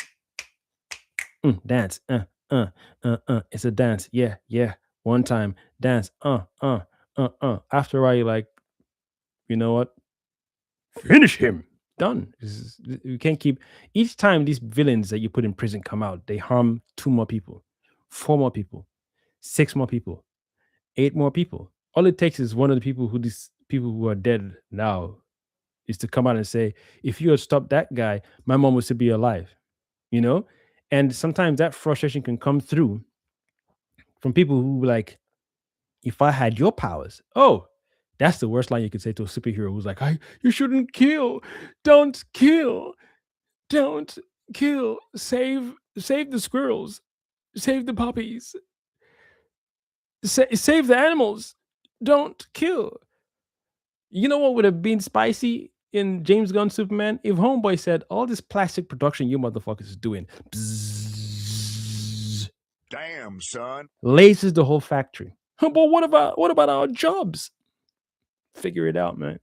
S1: Dance. It's a dance. Yeah, yeah. One time, dance. After a while, you're like, you know what? Finish him. Done. You can't keep each time these villains that you put in prison come out, they harm two more people, four more people, six more people, eight more people. All it takes is one of the people these people who are dead now is to come out and say, if you had stopped that guy, my mom would still be alive. You know? And sometimes that frustration can come through from people who like, if I had your powers, oh, that's the worst line you could say to a superhero who's like, you shouldn't kill. Don't kill. Don't kill. Save the squirrels. Save the puppies. Save the animals. Don't kill. You know what would have been spicy in James Gunn Superman? If Homeboy said, all this plastic production you motherfuckers is doing, bzzz,
S2: Damn, son.
S1: lasers the whole factory. But what about our jobs? Figure it out, man.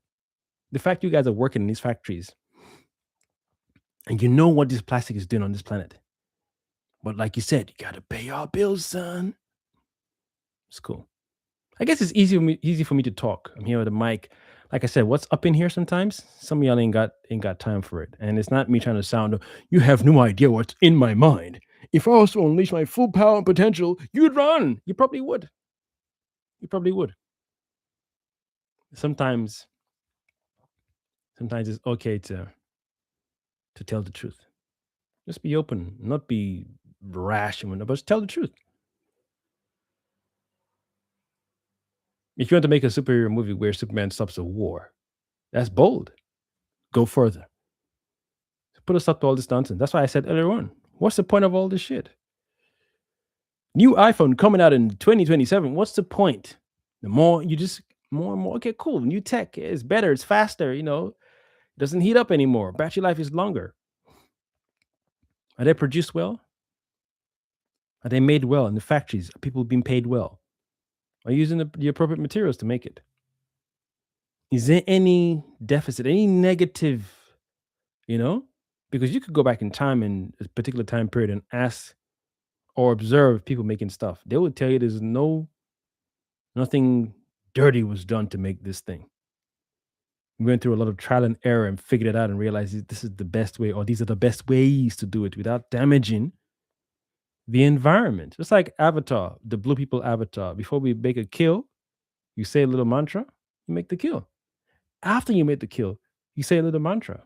S1: The fact you guys are working in these factories and you know what this plastic is doing on this planet. But like you said, you gotta pay our bills, son. It's cool. I guess it's easy for me to talk. I'm here with a mic. Like I said, what's up in here sometimes? Some of y'all ain't got time for it. And it's not me trying to sound, you have no idea what's in my mind. If I was to unleash my full power and potential, you'd run. You probably would. You probably would. Sometimes it's okay to tell the truth. Just be open, not be rash and whatnot, but just tell the truth. If you want to make a superhero movie where Superman stops a war, that's bold. Go further. Put a stop to all this nonsense. That's why I said earlier on, what's the point of all this shit? New iPhone coming out in 2027. What's the point? The more you just more and more. Okay, cool. New tech is better. It's faster. It doesn't heat up anymore. Battery life is longer. Are they produced well? Are they made well in the factories? Are people being paid well? Are you using the appropriate materials to make it? Is there any deficit, any negative, Because you could go back in time in a particular time period and ask or observe people making stuff. They would tell you there's nothing dirty was done to make this thing. We went through a lot of trial and error and figured it out and realized this is the best way, or these are the best ways to do it without damaging the environment. Just like Avatar, the Blue People Avatar. Before we make a kill, you say a little mantra, you make the kill. After you make the kill, you say a little mantra.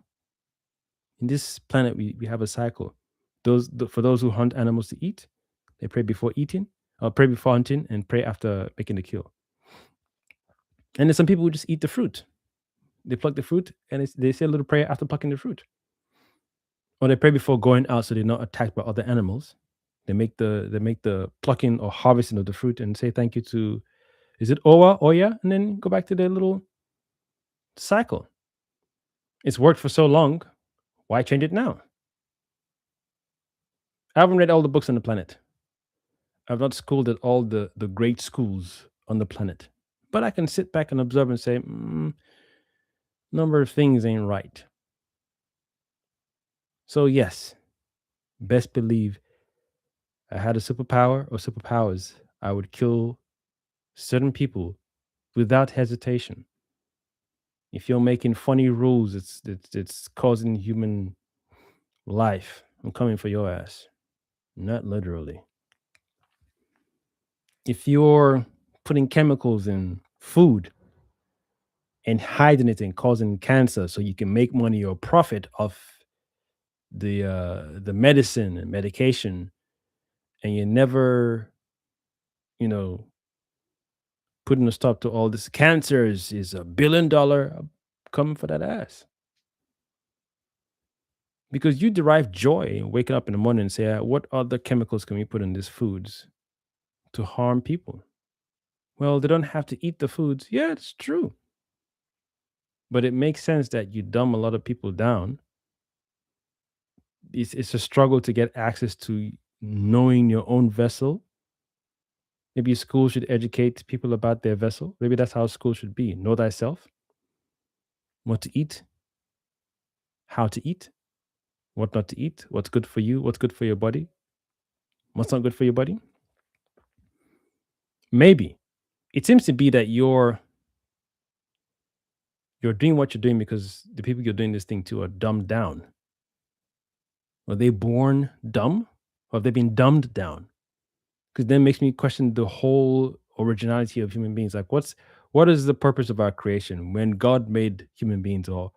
S1: In this planet, we have a cycle. For those who hunt animals to eat, they pray before eating. pray before hunting and pray after making the kill. And there's some people who just eat the fruit. They pluck the fruit and they say a little prayer after plucking the fruit. Or they pray before going out so they're not attacked by other animals. They make the plucking or harvesting of the fruit and say thank you to, is it Oya, and then go back to their little cycle. It's worked for so long. Why change it now? I haven't read all the books on the planet. I've not schooled at all the great schools on the planet. But I can sit back and observe and say, number of things ain't right. So, yes, best believe I had a superpower or superpowers, I would kill certain people without hesitation. If you're making funny rules, it's causing human life. I'm coming for your ass. Not literally. If you're putting chemicals in food and hiding it and causing cancer so you can make money or profit off the medicine and medication, and you never, you know, putting a stop to all this cancer is $1 billion. I'm coming for that ass. Because you derive joy in waking up in the morning and say, what other chemicals can we put in these foods to harm people? Well, they don't have to eat the foods. Yeah, it's true. But it makes sense that you dumb a lot of people down. It's a struggle to get access to knowing your own vessel. Maybe school should educate people about their vessel. Maybe that's how school should be. Know thyself, what to eat, how to eat, what not to eat, what's good for you, what's good for your body, what's not good for your body. Maybe it seems to be that you're doing what you're doing because the people you're doing this thing to are dumbed down. Were they born dumb, or have they been dumbed down? Because then it makes me question the whole originality of human beings. Like, what is the purpose of our creation? When God made human beings, or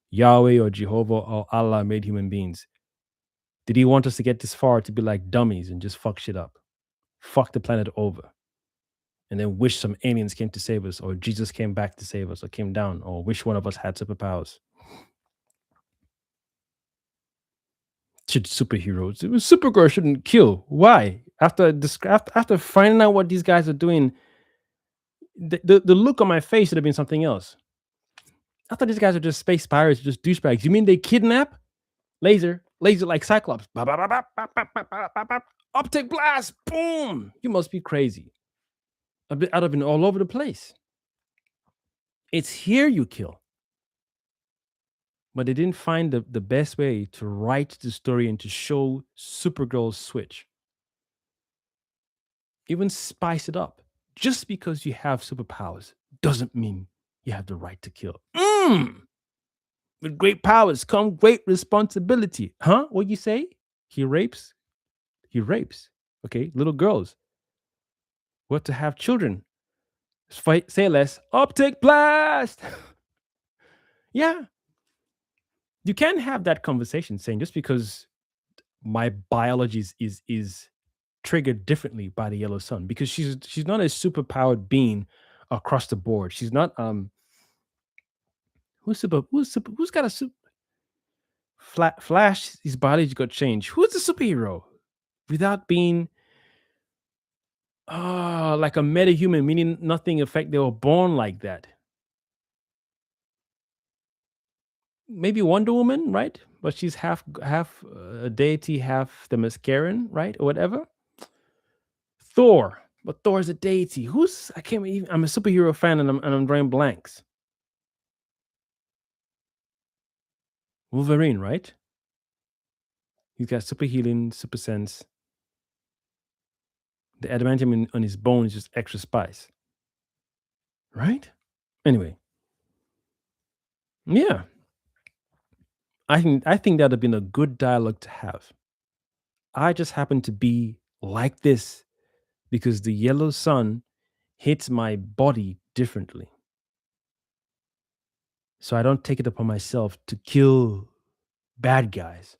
S1: Yahweh or Jehovah or Allah made human beings, did he want us to get this far to be like dummies and just fuck shit up, fuck the planet over, and then wish some aliens came to save us, or Jesus came back to save us, or came down, or wish one of us had superpowers? Should superheroes? Supergirl shouldn't kill. Why? After finding out what these guys are doing, the look on my face should have been something else. I thought these guys are just space pirates, just douchebags. You mean they kidnap? Laser like Cyclops. Bop, bop, bop, bop, bop, bop, bop, bop, bop. Optic blast. Boom. You must be crazy. A bit out of it all over the place. It's here you kill. But they didn't find the best way to write the story and to show Supergirl's switch. Even spice it up. Just because you have superpowers doesn't mean you have the right to kill. With great powers come great responsibility. Huh? What you say? He rapes? He rapes. Okay, little girls. What to have children? Say less. Optic blast. Yeah. You can have that conversation saying just because my biology is triggered differently by the yellow sun, because she's not a superpowered being across the board. She's not who's got a super Flash, his biology got changed. Who's the superhero without being like a metahuman, meaning nothing effect? They were born like that. Maybe Wonder Woman, right? But she's half a deity, half the Mascaran, right? Or whatever. Thor, but Thor is a deity. I can't even. I'm a superhero fan, and I'm drawing blanks. Wolverine, right? He's got super healing, super sense. The adamantium on his bone is just extra spice, right? Anyway, yeah, I think that'd have been a good dialogue to have. I just happen to be like this because the yellow sun hits my body differently. So I don't take it upon myself to kill bad guys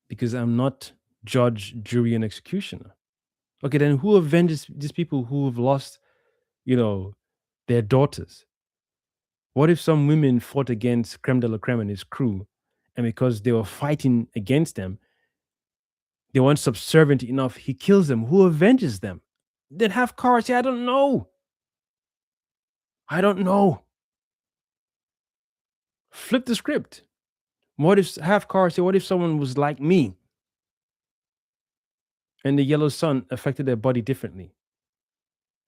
S1: because I'm not judge, jury, and executioner. Okay, then who avenges these people who have lost, you know, their daughters? What if some women fought against Creme de la Creme and his crew, and because they were fighting against them, they weren't subservient enough, he kills them? Who avenges them? Then have cars. Yeah, I don't know. I don't know. Flip the script. What if have cars? What if someone was like me and the yellow sun affected their body differently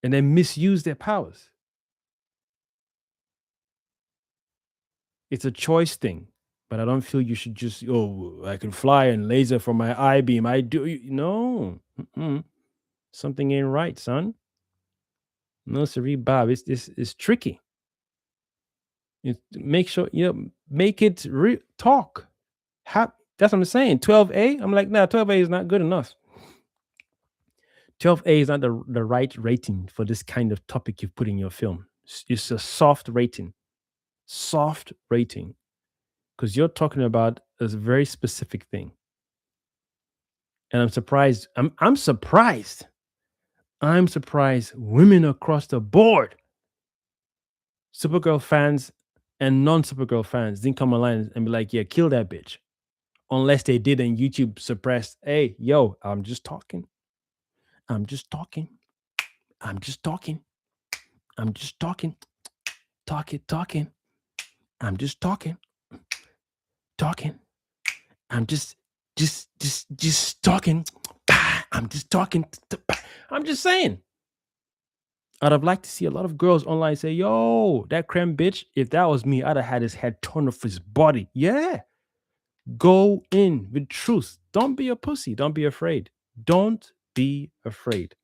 S1: and they misuse their powers? It's a choice thing, but I don't feel you should just, oh, I can fly and laser from my eye beam. I do. No. Mm-mm. Something ain't right, son. No, siree, Bob. It's tricky. Make sure, make it talk. That's what I'm saying. 12A. I'm like, nah, 12A is not good enough. 12A is not the right rating for this kind of topic you've put in your film. It's a soft rating. Soft rating. Because you're talking about a very specific thing. And I'm surprised. I'm surprised. I'm surprised women across the board, Supergirl fans and non-Supergirl fans, didn't come online and be like, yeah, kill that bitch. Unless they did and YouTube suppressed, hey, yo, I'm just talking. I'm just talking. I'm just talking. I'm just talking. Talking. I'm just talking. Talking. I'm just talking. I'm just talking. I'm just saying. I'd have liked to see a lot of girls online say, yo, that Krem bitch, if that was me, I'd have had his head torn off his body. Yeah. Go in with truth. Don't be a pussy. Don't be afraid. Don't be afraid.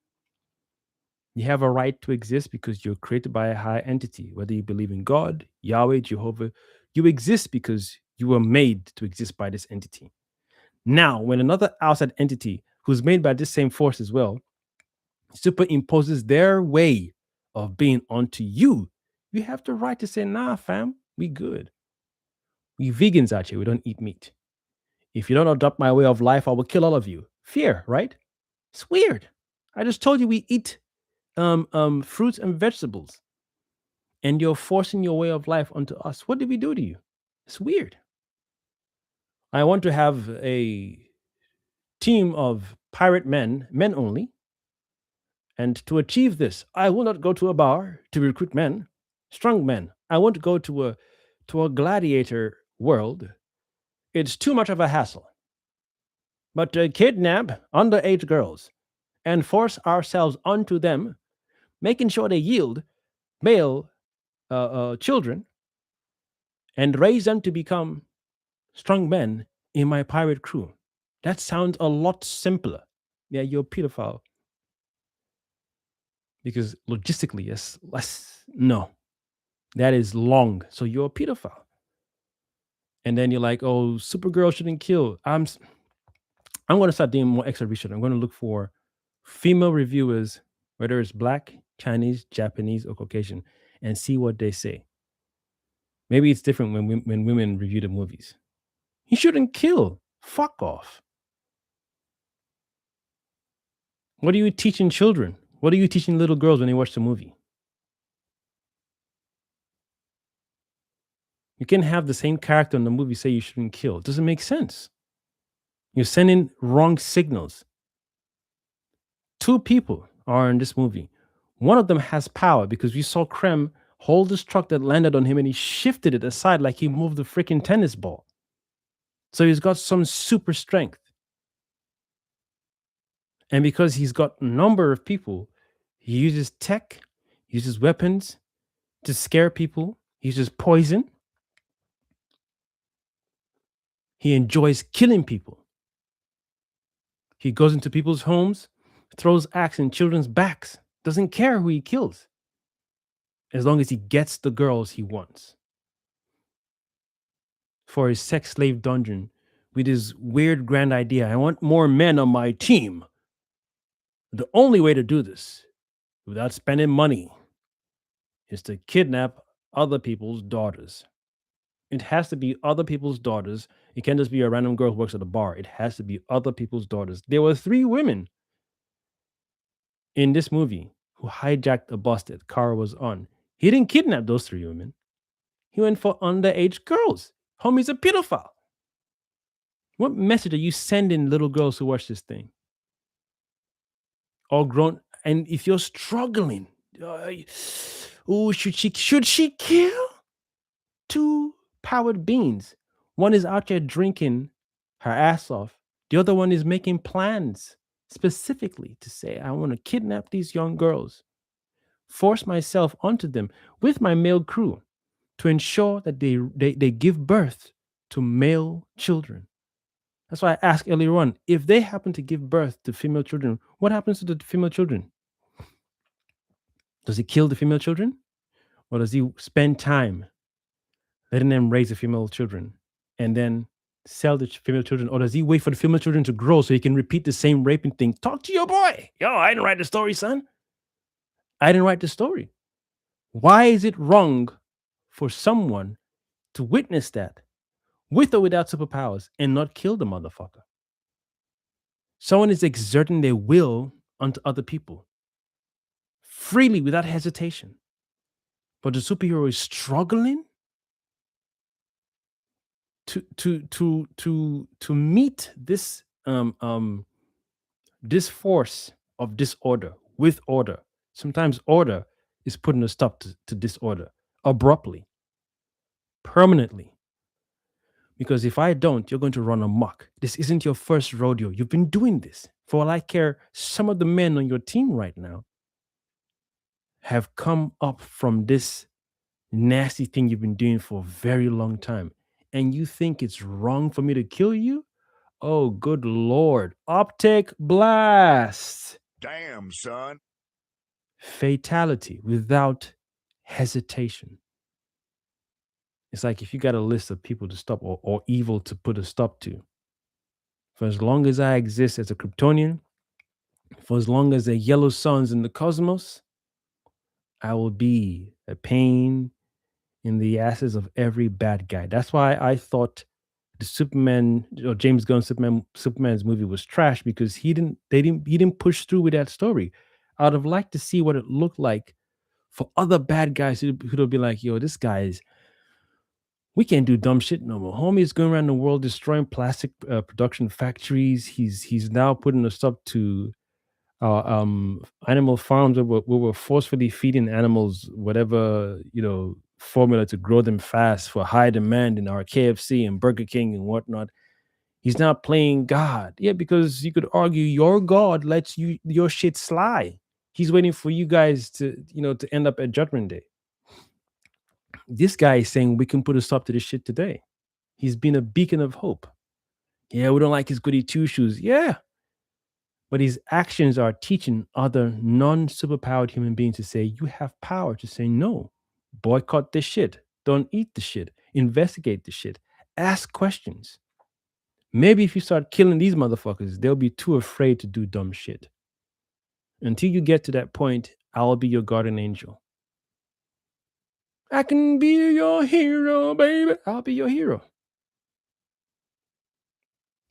S1: You have a right to exist because you're created by a higher entity. Whether you believe in God, Yahweh, Jehovah, you exist because you were made to exist by this entity. Now, when another outside entity who's made by this same force as well superimposes their way of being onto you, you have the right to say, nah, fam, we good. We vegans out here, we don't eat meat. If you don't adopt my way of life, I will kill all of you. Fear, right? It's weird. I just told you we eat fruits and vegetables, and you're forcing your way of life onto us. What did we do to you? It's weird. I want to have a team of pirate men only. And to achieve this, I will not go to a bar to recruit men, strong men. I won't go to a gladiator world. It's too much of a hassle. But to kidnap underage girls and force ourselves onto them, making sure they yield male children and raise them to become strong men in my pirate crew. That sounds a lot simpler. Yeah, you're a pedophile. Because logistically, yes, no, that is long. So you're a pedophile. And then you're like, oh, Supergirl shouldn't kill. I'm going to start doing more extra research. I'm going to look for female reviewers, whether it's black, Chinese, Japanese, or Caucasian, and see what they say. Maybe it's different when women review the movies. He shouldn't kill. Fuck off. What are you teaching children? What are you teaching little girls when they watch the movie? You can have the same character in the movie say you shouldn't kill. It doesn't make sense. You're sending wrong signals. Two people are in this movie. One of them has power because we saw Krem hold this truck that landed on him and he shifted it aside like he moved a freaking tennis ball. So he's got some super strength. And because he's got a number of people, he uses tech, he uses weapons to scare people, he uses poison. He enjoys killing people. He goes into people's homes, throws axe in children's backs, doesn't care who he kills, as long as he gets the girls he wants. For his sex slave dungeon, with his weird grand idea, I want more men on my team. The only way to do this, without spending money, is to kidnap other people's daughters. It has to be other people's daughters. It can't just be a random girl who works at a bar. It has to be other people's daughters. There were 3 women in this movie who hijacked a bus that Kara was on, he didn't kidnap those three women. He went for underage girls. Homie's a pedophile. What message are you sending little girls who watch this thing? Or grown, and if you're struggling, oh, should she kill two powered beings? One is out there drinking her ass off. The other one is making plans specifically to say, I want to kidnap these young girls, force myself onto them with my male crew to ensure that they give birth to male children. That's why I asked earlier on, if they happen to give birth to female children, what happens to the female children? Does he kill the female children? Or does he spend time letting them raise the female children and then sell the female children? Or does he wait for the female children to grow so he can repeat the same raping thing? Talk to your boy. Yo, I didn't write the story, son. I didn't write the story. Why is it wrong for someone to witness that with or without superpowers and not kill the motherfucker? Someone is exerting their will onto other people freely without hesitation. But the superhero is struggling to meet this this force of disorder with order. Sometimes order is putting a stop to disorder abruptly, permanently. Because if I don't, you're going to run amok. This isn't your first rodeo. You've been doing this. For all I care, some of the men on your team right now have come up from this nasty thing you've been doing for a very long time. And you think it's wrong for me to kill you? Oh, good Lord. Optic blast.
S2: Damn, son.
S1: Fatality without hesitation. It's like if you got a list of people to stop or evil to put a stop to. For as long as I exist as a Kryptonian, for as long as there are yellow suns in the cosmos, I will be a pain in the asses of every bad guy. That's why I thought the Superman or James Gunn Superman's movie was trash, because he didn't push through with that story. I'd have liked to see what it looked like for other bad guys who'd be like, yo, this guy's, we can't do dumb shit no more. Homie is going around the world destroying plastic production factories. He's now putting a stop to animal farms where we're forcefully feeding animals whatever formula to grow them fast for high demand in our KFC and Burger King and whatnot. He's not playing God. Yeah, because you could argue your God lets your shit slide. He's waiting for you guys to end up at Judgment Day. This guy is saying we can put a stop to this shit today. He's been a beacon of hope. Yeah, we don't like his goody two shoes. Yeah. But his actions are teaching other non-superpowered human beings to say, you have power to say no. Boycott this shit. Don't eat the shit. Investigate the shit. Ask questions. Maybe if you start killing these motherfuckers, they'll be too afraid to do dumb shit. Until you get to that point, I'll be your guardian angel. I can be your hero, baby. I'll be your hero.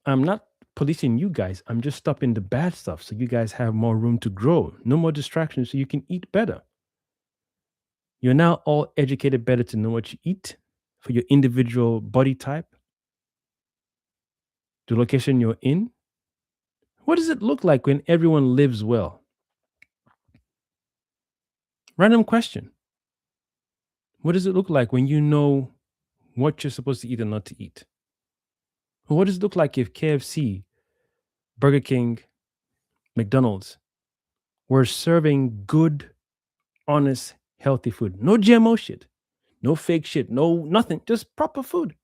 S1: I'm not policing you guys. I'm just stopping the bad stuff so you guys have more room to grow. No more distractions so you can eat better. You're now all educated better to know what you eat for your individual body type, the location you're in. What does it look like when everyone lives well? Random question. What does it look like when you know what you're supposed to eat and not to eat? What does it look like if KFC, Burger King, McDonald's were serving good, honest, healthy food? No GMO shit, no fake shit, no nothing, just proper food.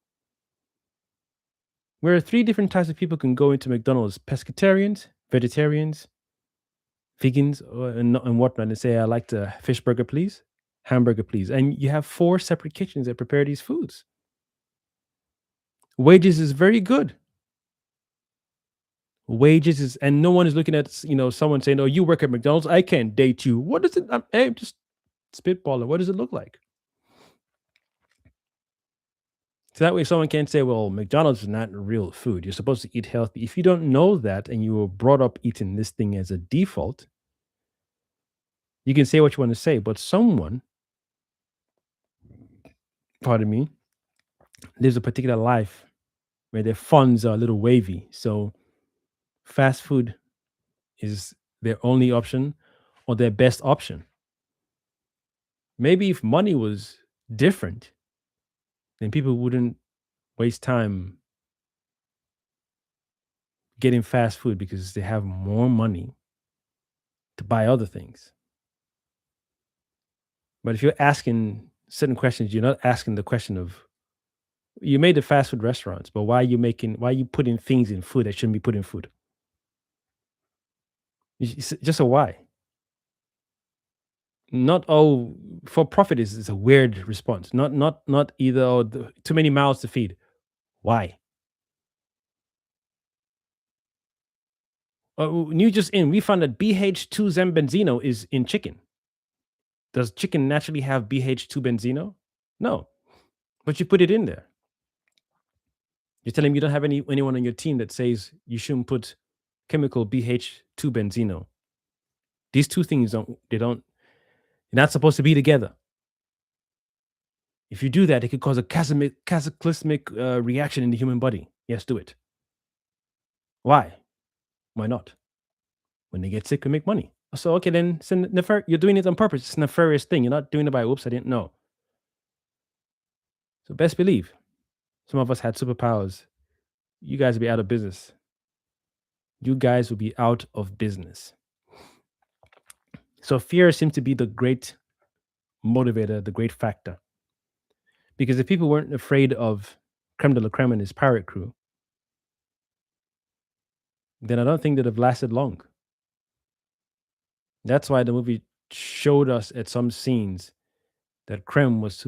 S1: Where 3 different types of people can go into McDonald's: pescatarians, vegetarians, vegans, and whatnot, and say, I like the fish burger, please, hamburger, please. And you have 4 separate kitchens that prepare these foods. Wages is very good. Wages is, and no one is looking at someone saying, "Oh, you work at McDonald's, I can't date you." What does it? Hey, just spitballing. What does it look like? So that way, someone can't say, "Well, McDonald's is not real food. You're supposed to eat healthy." If you don't know that, and you were brought up eating this thing as a default, You can say what you want to say, but someone, pardon me, lives a particular life where their funds are a little wavy. So fast food is their only option or their best option. Maybe if money was different, then people wouldn't waste time getting fast food because they have more money to buy other things. But if you're asking certain questions, you're not asking the question of you made the fast food restaurants, but why are you putting things in food that shouldn't be put in food? It's just a why. Not oh for profit is a weird response. Not either too many mouths to feed. Why? New just in, we found that BH2 Zambenzino is in chicken. Does chicken naturally have BH2 benzeno? No, but you put it in there. You're telling me you don't have anyone on your team that says you shouldn't put chemical BH2 benzeno. These two things they're not supposed to be together. If you do that, it could cause a cataclysmic reaction in the human body. Yes, do it. Why? Why not? When they get sick, we make money. So okay, then you're doing it on purpose. It's a nefarious thing. You're not doing it by oops, I didn't know. So best believe, some of us had superpowers. You guys would be out of business. You guys will be out of business. So fear seems to be the great motivator, the great factor. Because if people weren't afraid of Krem de la Krem and his pirate crew, then I don't think they'd have lasted long. That's why the movie showed us at some scenes that Krem was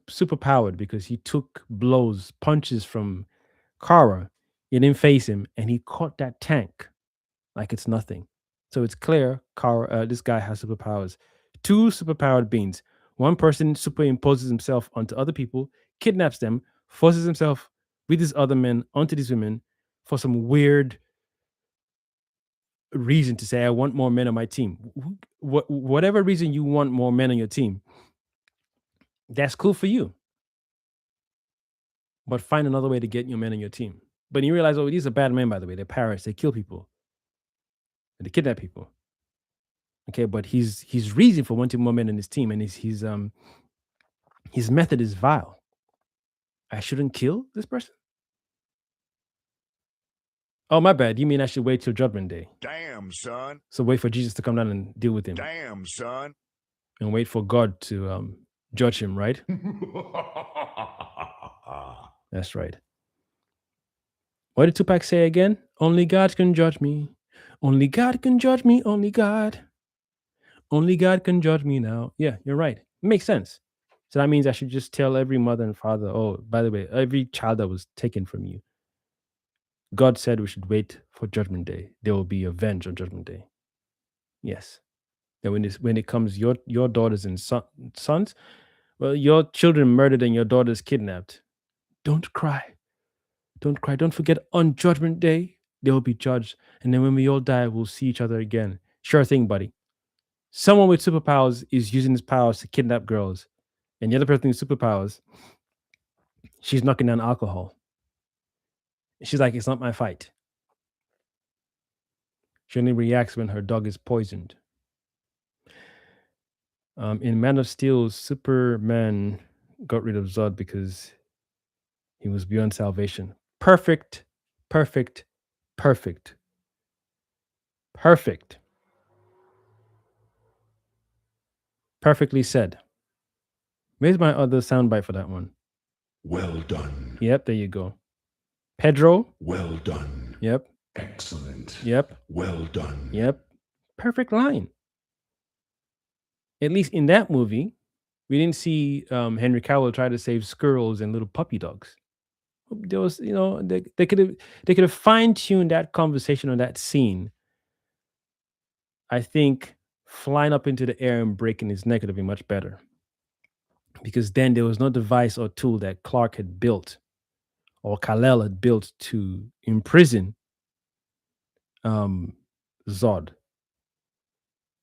S1: super powered because he took blows, punches from Kara. He didn't face him, and he caught that tank like it's nothing. So it's clear this guy has superpowers. Two superpowered beings. One person superimposes himself onto other people, kidnaps them, forces himself with these other men onto these women for some weird reason to say, I want more men on my team. Whatever reason you want more men on your team, that's cool for you. But find another way to get your men on your team. But you realize, oh, these are bad men, by the way. They're pirates. They kill people. They kidnap people. Okay, but his reason for wanting more men on his team and his method is vile. I shouldn't kill this person? Oh, my bad. You mean I should wait till Judgment Day?
S2: Damn, son.
S1: So wait for Jesus to come down and deal with him.
S2: Damn, son.
S1: And wait for God to judge him, right? That's right. What did Tupac say again? Only God can judge me. Only God can judge me. Only God. Only God can judge me now. Yeah, you're right. It makes sense. So that means I should just tell every mother and father, oh, by the way, every child that was taken from you, God said we should wait for Judgment Day. There will be avenged on Judgment Day. Yes. And when it comes your daughters and sons, well, your children murdered and your daughters kidnapped. Don't cry. Don't cry. Don't forget on Judgment Day, they will be judged. And then when we all die, we'll see each other again. Sure thing, buddy. Someone with superpowers is using his powers to kidnap girls. And the other person with superpowers, she's knocking down alcohol. She's like, it's not my fight. She only reacts when her dog is poisoned. In Man of Steel, Superman got rid of Zod because he was beyond salvation. Perfect, perfect, perfect, perfect. Perfectly said. Where's my other soundbite for that one?
S3: Well done.
S1: Yep, there you go. Pedro.
S3: Well done.
S1: Yep.
S3: Excellent.
S1: Yep.
S3: Well done.
S1: Yep. Perfect line. At least in that movie, we didn't see Henry Cavill try to save squirrels and little puppy dogs. There was, they could have fine-tuned that conversation on that scene. I think flying up into the air and breaking his neck would have been much better. Because then there was no device or tool that Clark had built or Kal-El had built to imprison Zod.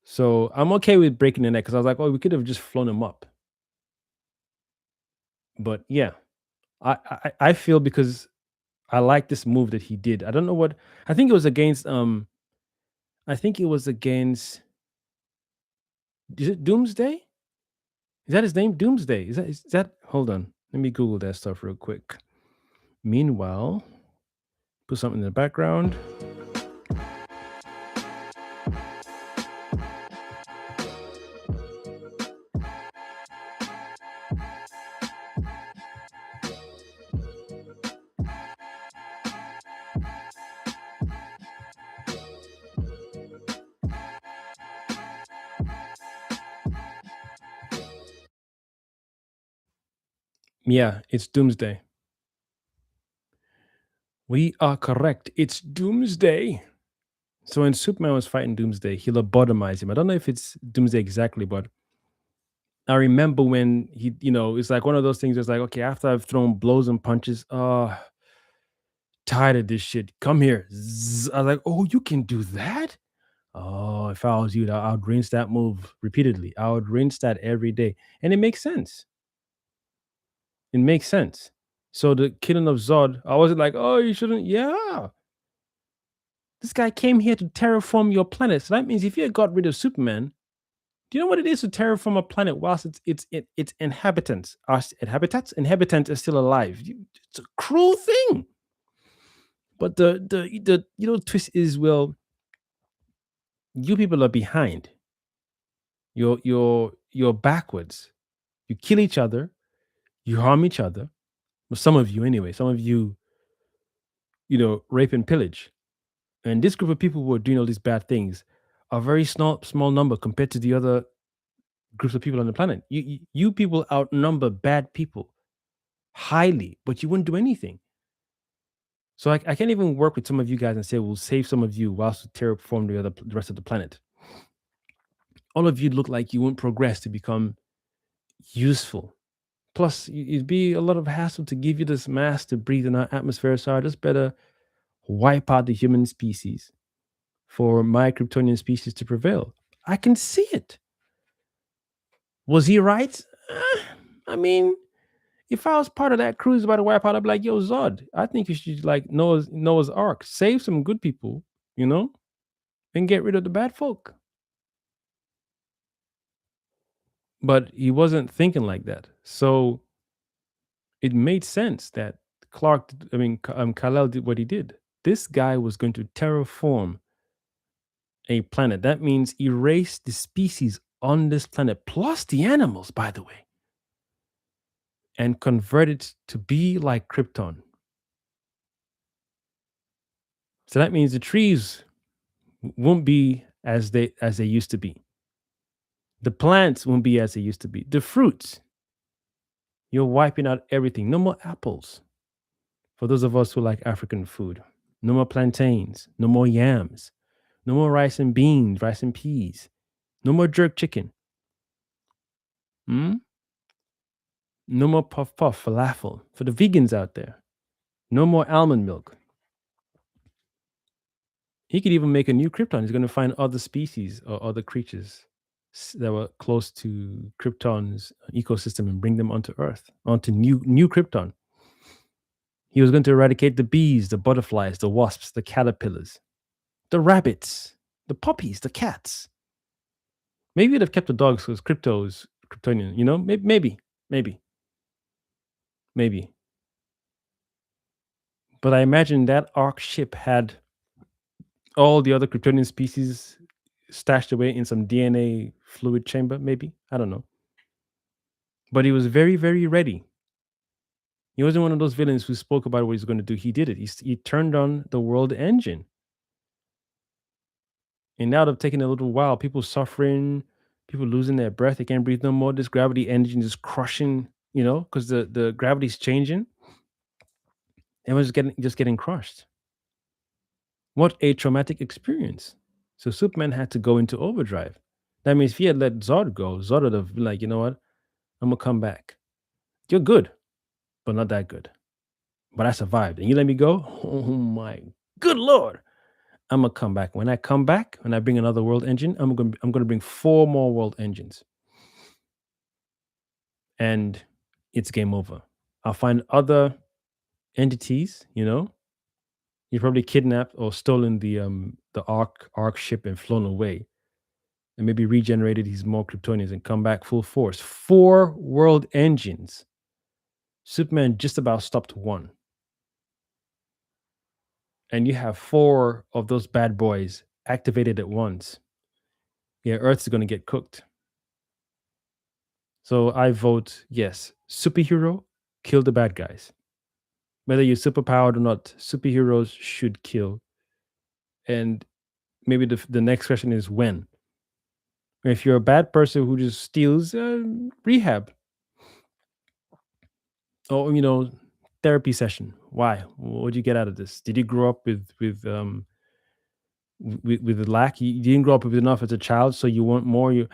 S1: So I'm okay with breaking the neck because I was like, oh, we could have just flown him up. But yeah, I feel because I like this move that he did. I don't know what I think it was against. I think it was against. Is it Doomsday? Is that his name? Doomsday. Is that? Hold on. Let me Google that stuff real quick. Meanwhile, put something in the background. Yeah, it's Doomsday. We are correct. It's Doomsday. So when Superman was fighting Doomsday, he lobotomized him. I don't know if it's Doomsday exactly, but I remember when it's like one of those things. It's like, okay, after I've thrown blows and punches, tired of this shit. Come here. Zzz. I was like, oh, you can do that? Oh, if I was you, I would rinse that move repeatedly. I would rinse that every day. And it makes sense. It makes sense. So the killing of Zod, I wasn't like, oh, you shouldn't. Yeah. This guy came here to terraform your planet. So that means if you had got rid of Superman, do you know what it is to terraform a planet whilst its inhabitants are inhabitants are still alive? It's a cruel thing. But the twist is, well, you people are behind. You're backwards. You kill each other. You harm each other. Well, some of you anyway. Some of you, rape and pillage. And this group of people who are doing all these bad things are a very small number compared to the other groups of people on the planet. You people outnumber bad people highly, but you wouldn't do anything. So I can't even work with some of you guys and say we'll save some of you whilst we terraform the rest of the planet. All of you look like you won't progress to become useful. Plus, it'd be a lot of hassle to give you this mass to breathe in our atmosphere. So I just better wipe out the human species for my Kryptonian species to prevail. I can see it. Was he right? I mean, if I was part of that cruise about to wipe out, I'd be like, yo, Zod, I think you should like Noah's Ark, save some good people, and get rid of the bad folk. But he wasn't thinking like that. So it made sense that Kal-El did what he did. This guy was going to terraform a planet. That means erase the species on this planet, plus the animals, by the way, and convert it to be like Krypton. So that means the trees won't be as they used to be. The plants won't be as they used to be. The fruits, you're wiping out everything. No more apples. For those of us who like African food, no more plantains, no more yams, no more rice and beans, rice and peas, no more jerk chicken. No more puff puff falafel for the vegans out there. No more almond milk. He could even make a new Krypton. He's going to find other species or other creatures that were close to Krypton's ecosystem and bring them onto Earth, onto new Krypton. He was going to eradicate the bees, the butterflies, the wasps, the caterpillars, the rabbits, the puppies, the cats. Maybe he'd have kept the dogs because Krypto's Kryptonian, maybe. But I imagine that Ark ship had all the other Kryptonian species stashed away in some DNA fluid chamber, maybe. I don't know. But he was very, very ready. He wasn't one of those villains who spoke about what he was going to do. He did it. He turned on the world engine. And now they've taken a little while. People suffering, people losing their breath. They can't breathe no more. This gravity engine is crushing, because the gravity's changing. Everyone's just getting crushed. What a traumatic experience. So Superman had to go into overdrive. That means if he had let Zod go, Zod would have been like, you know what? I'm going to come back. You're good, but not that good. But I survived. And you let me go? Oh my good Lord. I'm gonna come back. When I come back, when I bring another world engine, I'm gonna bring 4 more world engines, and it's game over. I'll find other entities. You probably kidnapped or stolen the Ark ship and flown away, and maybe regenerated these more Kryptonians and come back full force. 4 world engines. Superman just about stopped one, and you have 4 of those bad boys activated at once. Yeah, Earth's gonna get cooked. So I vote yes. Superhero, kill the bad guys. Whether you're superpowered or not, superheroes should kill. And maybe the next question is when. If you're a bad person who just steals, rehab or therapy session. Why? What did you get out of this? Did you grow up with the lack? You didn't grow up with enough as a child, so you want more.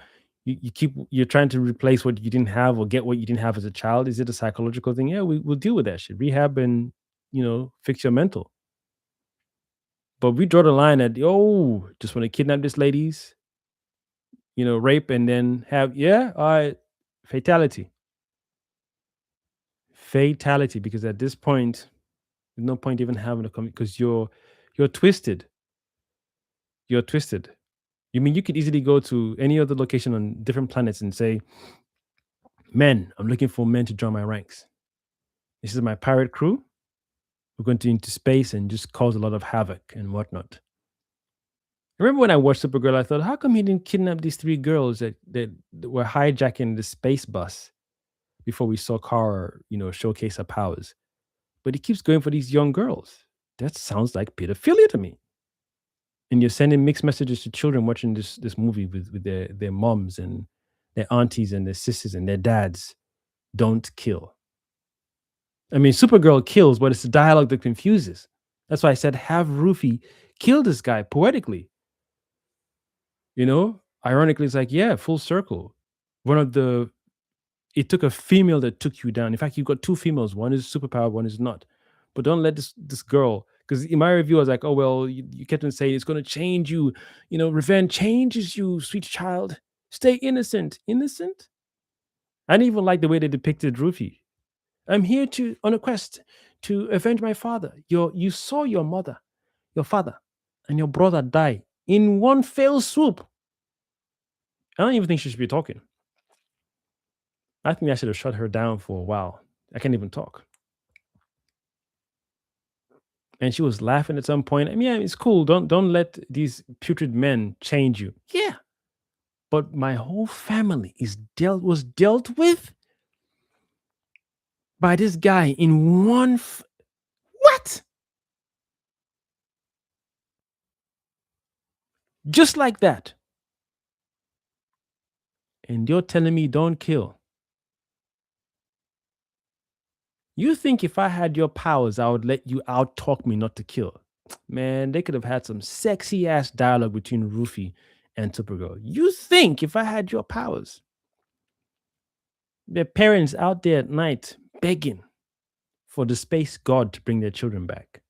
S1: You're trying to replace what you didn't have or get what you didn't have as a child. Is it a psychological thing? Yeah, we'll deal with that shit. Rehab and fix your mental. But we draw the line at just want to kidnap these ladies, rape and then have all right, fatality. Fatality, because at this point, there's no point even having a because you're twisted. You're twisted. You mean you could easily go to any other location on different planets and say, men, I'm looking for men to join my ranks. This is my pirate crew. We're going to into space and just cause a lot of havoc and whatnot. I remember when I watched Supergirl, I thought, how come he didn't kidnap these 3 girls that were hijacking the space bus before we saw Kara, showcase her powers? But he keeps going for these young girls. That sounds like pedophilia to me. And you're sending mixed messages to children watching this movie with their moms and their aunties and their sisters and their dads. Don't kill. I mean, Supergirl kills, but it's the dialogue that confuses. That's why I said have Rufy kill this guy poetically. Ironically, it's like, yeah, full circle. It took a female that took you down. In fact, you've got 2 females. One is superpowered, one is not. But don't let this girl, because in my review, I was like, oh, well, you kept on saying it's going to change you. Revenge changes you, sweet child. Stay innocent. Innocent? I didn't even like the way they depicted Rufy. I'm here on a quest to avenge my father. You saw your mother, your father, and your brother die in one fell swoop. I don't even think she should be talking. I think I should have shut her down for a while. I can't even talk. And she was laughing at some point. I mean, yeah, it's cool. Don't let these putrid men change you. Yeah. But my whole family was dealt with by this guy in one what? Just like that. And you're telling me don't kill. You think if I had your powers, I would let you out talk me not to kill? Man, they could have had some sexy ass dialogue between Rufy and Supergirl. You think if I had your powers? Their parents out there at night begging for the space god to bring their children back.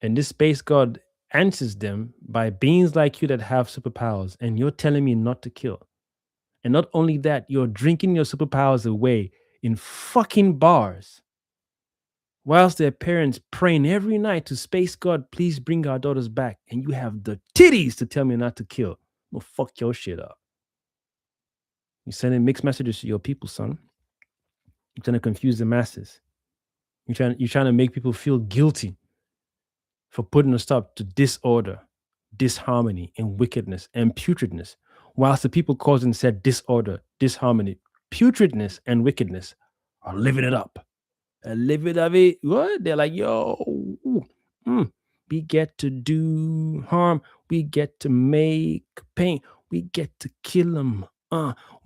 S1: And this space god answers them by beings like you that have superpowers, and you're telling me not to kill. And not only that, you're drinking your superpowers away in fucking bars, whilst their parents praying every night to space god, please bring our daughters back, and you have the titties to tell me not to kill. Well, fuck your shit up. You're sending mixed messages to your people, son. You're trying to confuse the masses. You're trying to make people feel guilty for putting a stop to disorder, disharmony, and wickedness and putridness, whilst the people causing said disorder, disharmony, putridness, and wickedness are living it up. Living of it. What? They're like, yo, we get to do harm. We get to make pain. We get to kill them.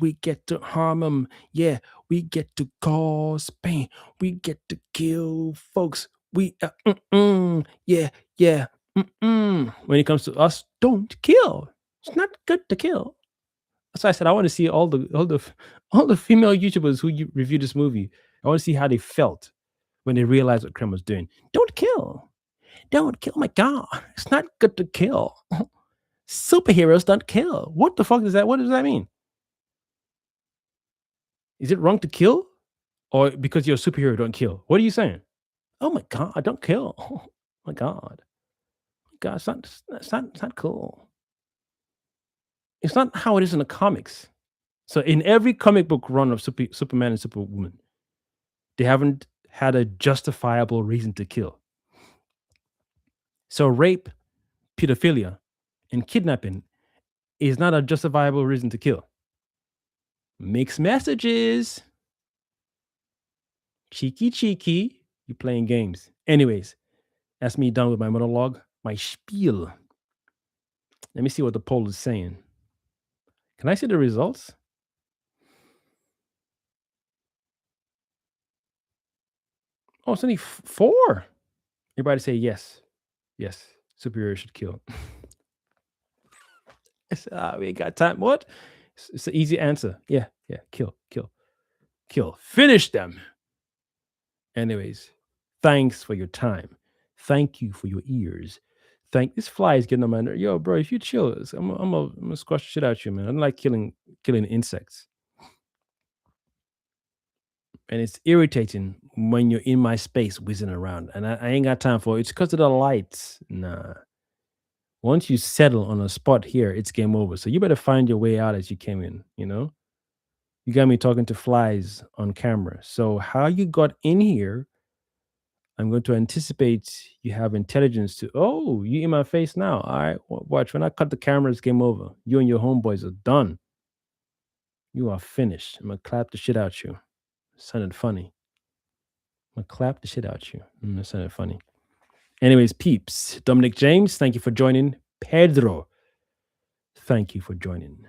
S1: We get to harm them. Yeah, we get to cause pain. We get to kill folks. We, yeah. When it comes to us, don't kill. It's not good to kill. That's why I said I want to see all the female YouTubers who review this movie. I want to see how they felt when they realized what Krem was doing. Don't kill. Don't kill. Oh my God, it's not good to kill. Superheroes don't kill. What the fuck is that? What does that mean? Is it wrong to kill? Or because you're a superhero, don't kill? What are you saying? Oh my God, don't kill. Oh my God. God, it's not cool. It's not how it is in the comics. So in every comic book run of Superman and Superwoman, they haven't had a justifiable reason to kill. So rape, pedophilia, and kidnapping is not a justifiable reason to kill. Mixed messages. Cheeky. You playing games. Anyways, that's me done with my monologue, my spiel. Let me see what the poll is saying. Can I see the results? Oh, it's only 4. Everybody say yes. Yes, superhero should kill. We ain't got time. What? It's an easy answer. Yeah, kill. Finish them. Anyways, thanks for your time. Thank you for your ears. This fly is getting on my nerve. Yo, bro, if you chill, I'm gonna squash the shit out you, man. I don't like killing insects. And it's irritating when you're in my space whizzing around. And I ain't got time for it. It's because of the lights. Nah. Once you settle on a spot here, it's game over. So you better find your way out as you came in, you know? You got me talking to flies on camera. So how you got in here, I'm going to anticipate you have intelligence to, oh, you in my face now. All right, watch. When I cut the camera, it's game over. You and your homeboys are done. You are finished. I'm going to clap the shit out you. Sounded funny. I'm going to clap the shit out you. That sounded funny. Anyways, peeps. Dominic James, thank you for joining. Pedro, thank you for joining.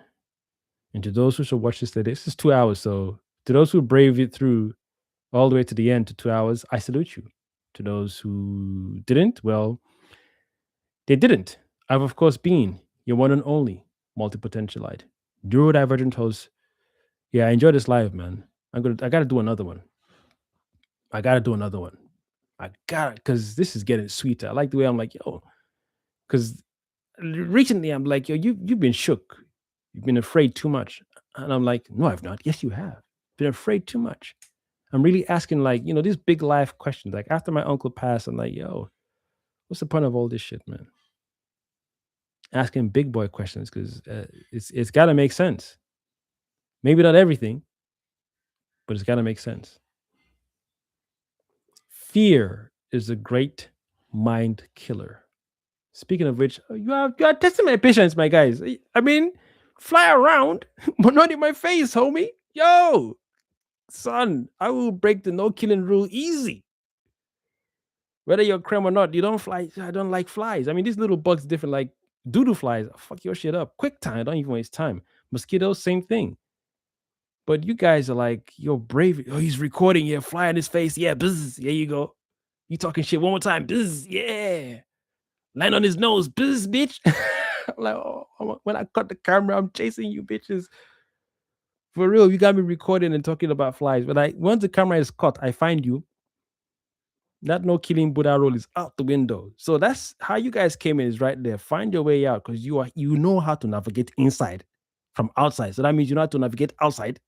S1: And to those who should watch this later, this is 2 hours. So to those who brave it through all the way to the end to 2 hours, I salute you. To those who didn't, well, they didn't. I've, of course, been your one and only multi-potentialite, neurodivergent host. Yeah, I enjoy this live, man. I gotta do another one. Because this is getting sweeter. I like the way I'm like, yo, because recently I'm like, yo, you've been shook. You've been afraid too much. And I'm like, no, I've not. Yes, you have. Been afraid too much. I'm really asking, like, these big life questions. Like, after my uncle passed, I'm like, yo, what's the point of all this shit, man? Asking big boy questions, because it's got to make sense. Maybe not everything, but it's got to make sense. Fear is a great mind killer. Speaking of which, you are testing my patience, my guys. I mean, fly around, but not in my face, homie. Yo, son, I will break the no killing rule easy. Whether you're Krem or not, you don't fly. I don't like flies. I mean, these little bugs different, like doodoo flies. Fuck your shit up. Quick time. I don't even waste time. Mosquitoes, same thing. But you guys are like, you're brave. Oh, he's recording. Yeah, fly in his face. Yeah, buzz. There you go. You talking shit one more time. Buzz. Yeah. Land on his nose. Buzz, bitch. Like, oh, when I cut the camera, I'm chasing you bitches. For real, you got me recording and talking about flies. But once the camera is cut, I find you. That no killing Buddha rule is out the window. So that's how you guys came in, is right there. Find your way out, because you know how to navigate inside from outside. So that means you know how to navigate outside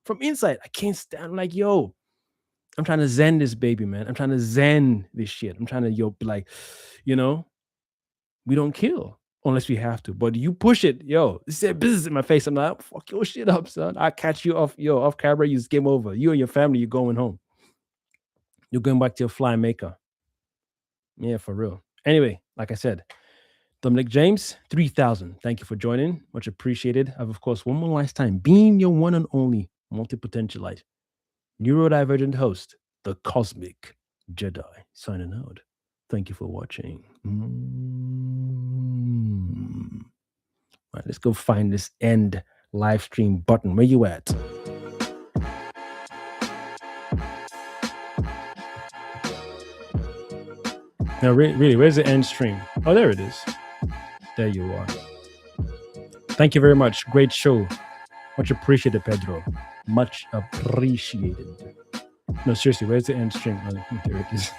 S1: from inside. I can't stand, like, yo, I'm trying to zen this baby, man. I'm trying to zen this shit. I'm trying to, be like, we don't kill unless we have to. But you push it, yo, this is business in my face. I'm like, fuck your shit up, son. I catch you off camera. You game over. You and your family, you're going home. You're going back to your fly maker. Yeah, for real. Anyway, like I said, Dominic James, 3000. Thank you for joining. Much appreciated. I've, of course, one more last time, being your one and only multi-potentialite, neurodivergent host, the Cosmic Jedi, signing out. Thank you for watching. All right, let's go find this end live stream button. Where you at? No, really, where's the end stream? Oh, there it is. There you are. Thank you very much. Great show. Much appreciated, Pedro. Much appreciated. No, seriously, where's the end stream? Oh, there it is.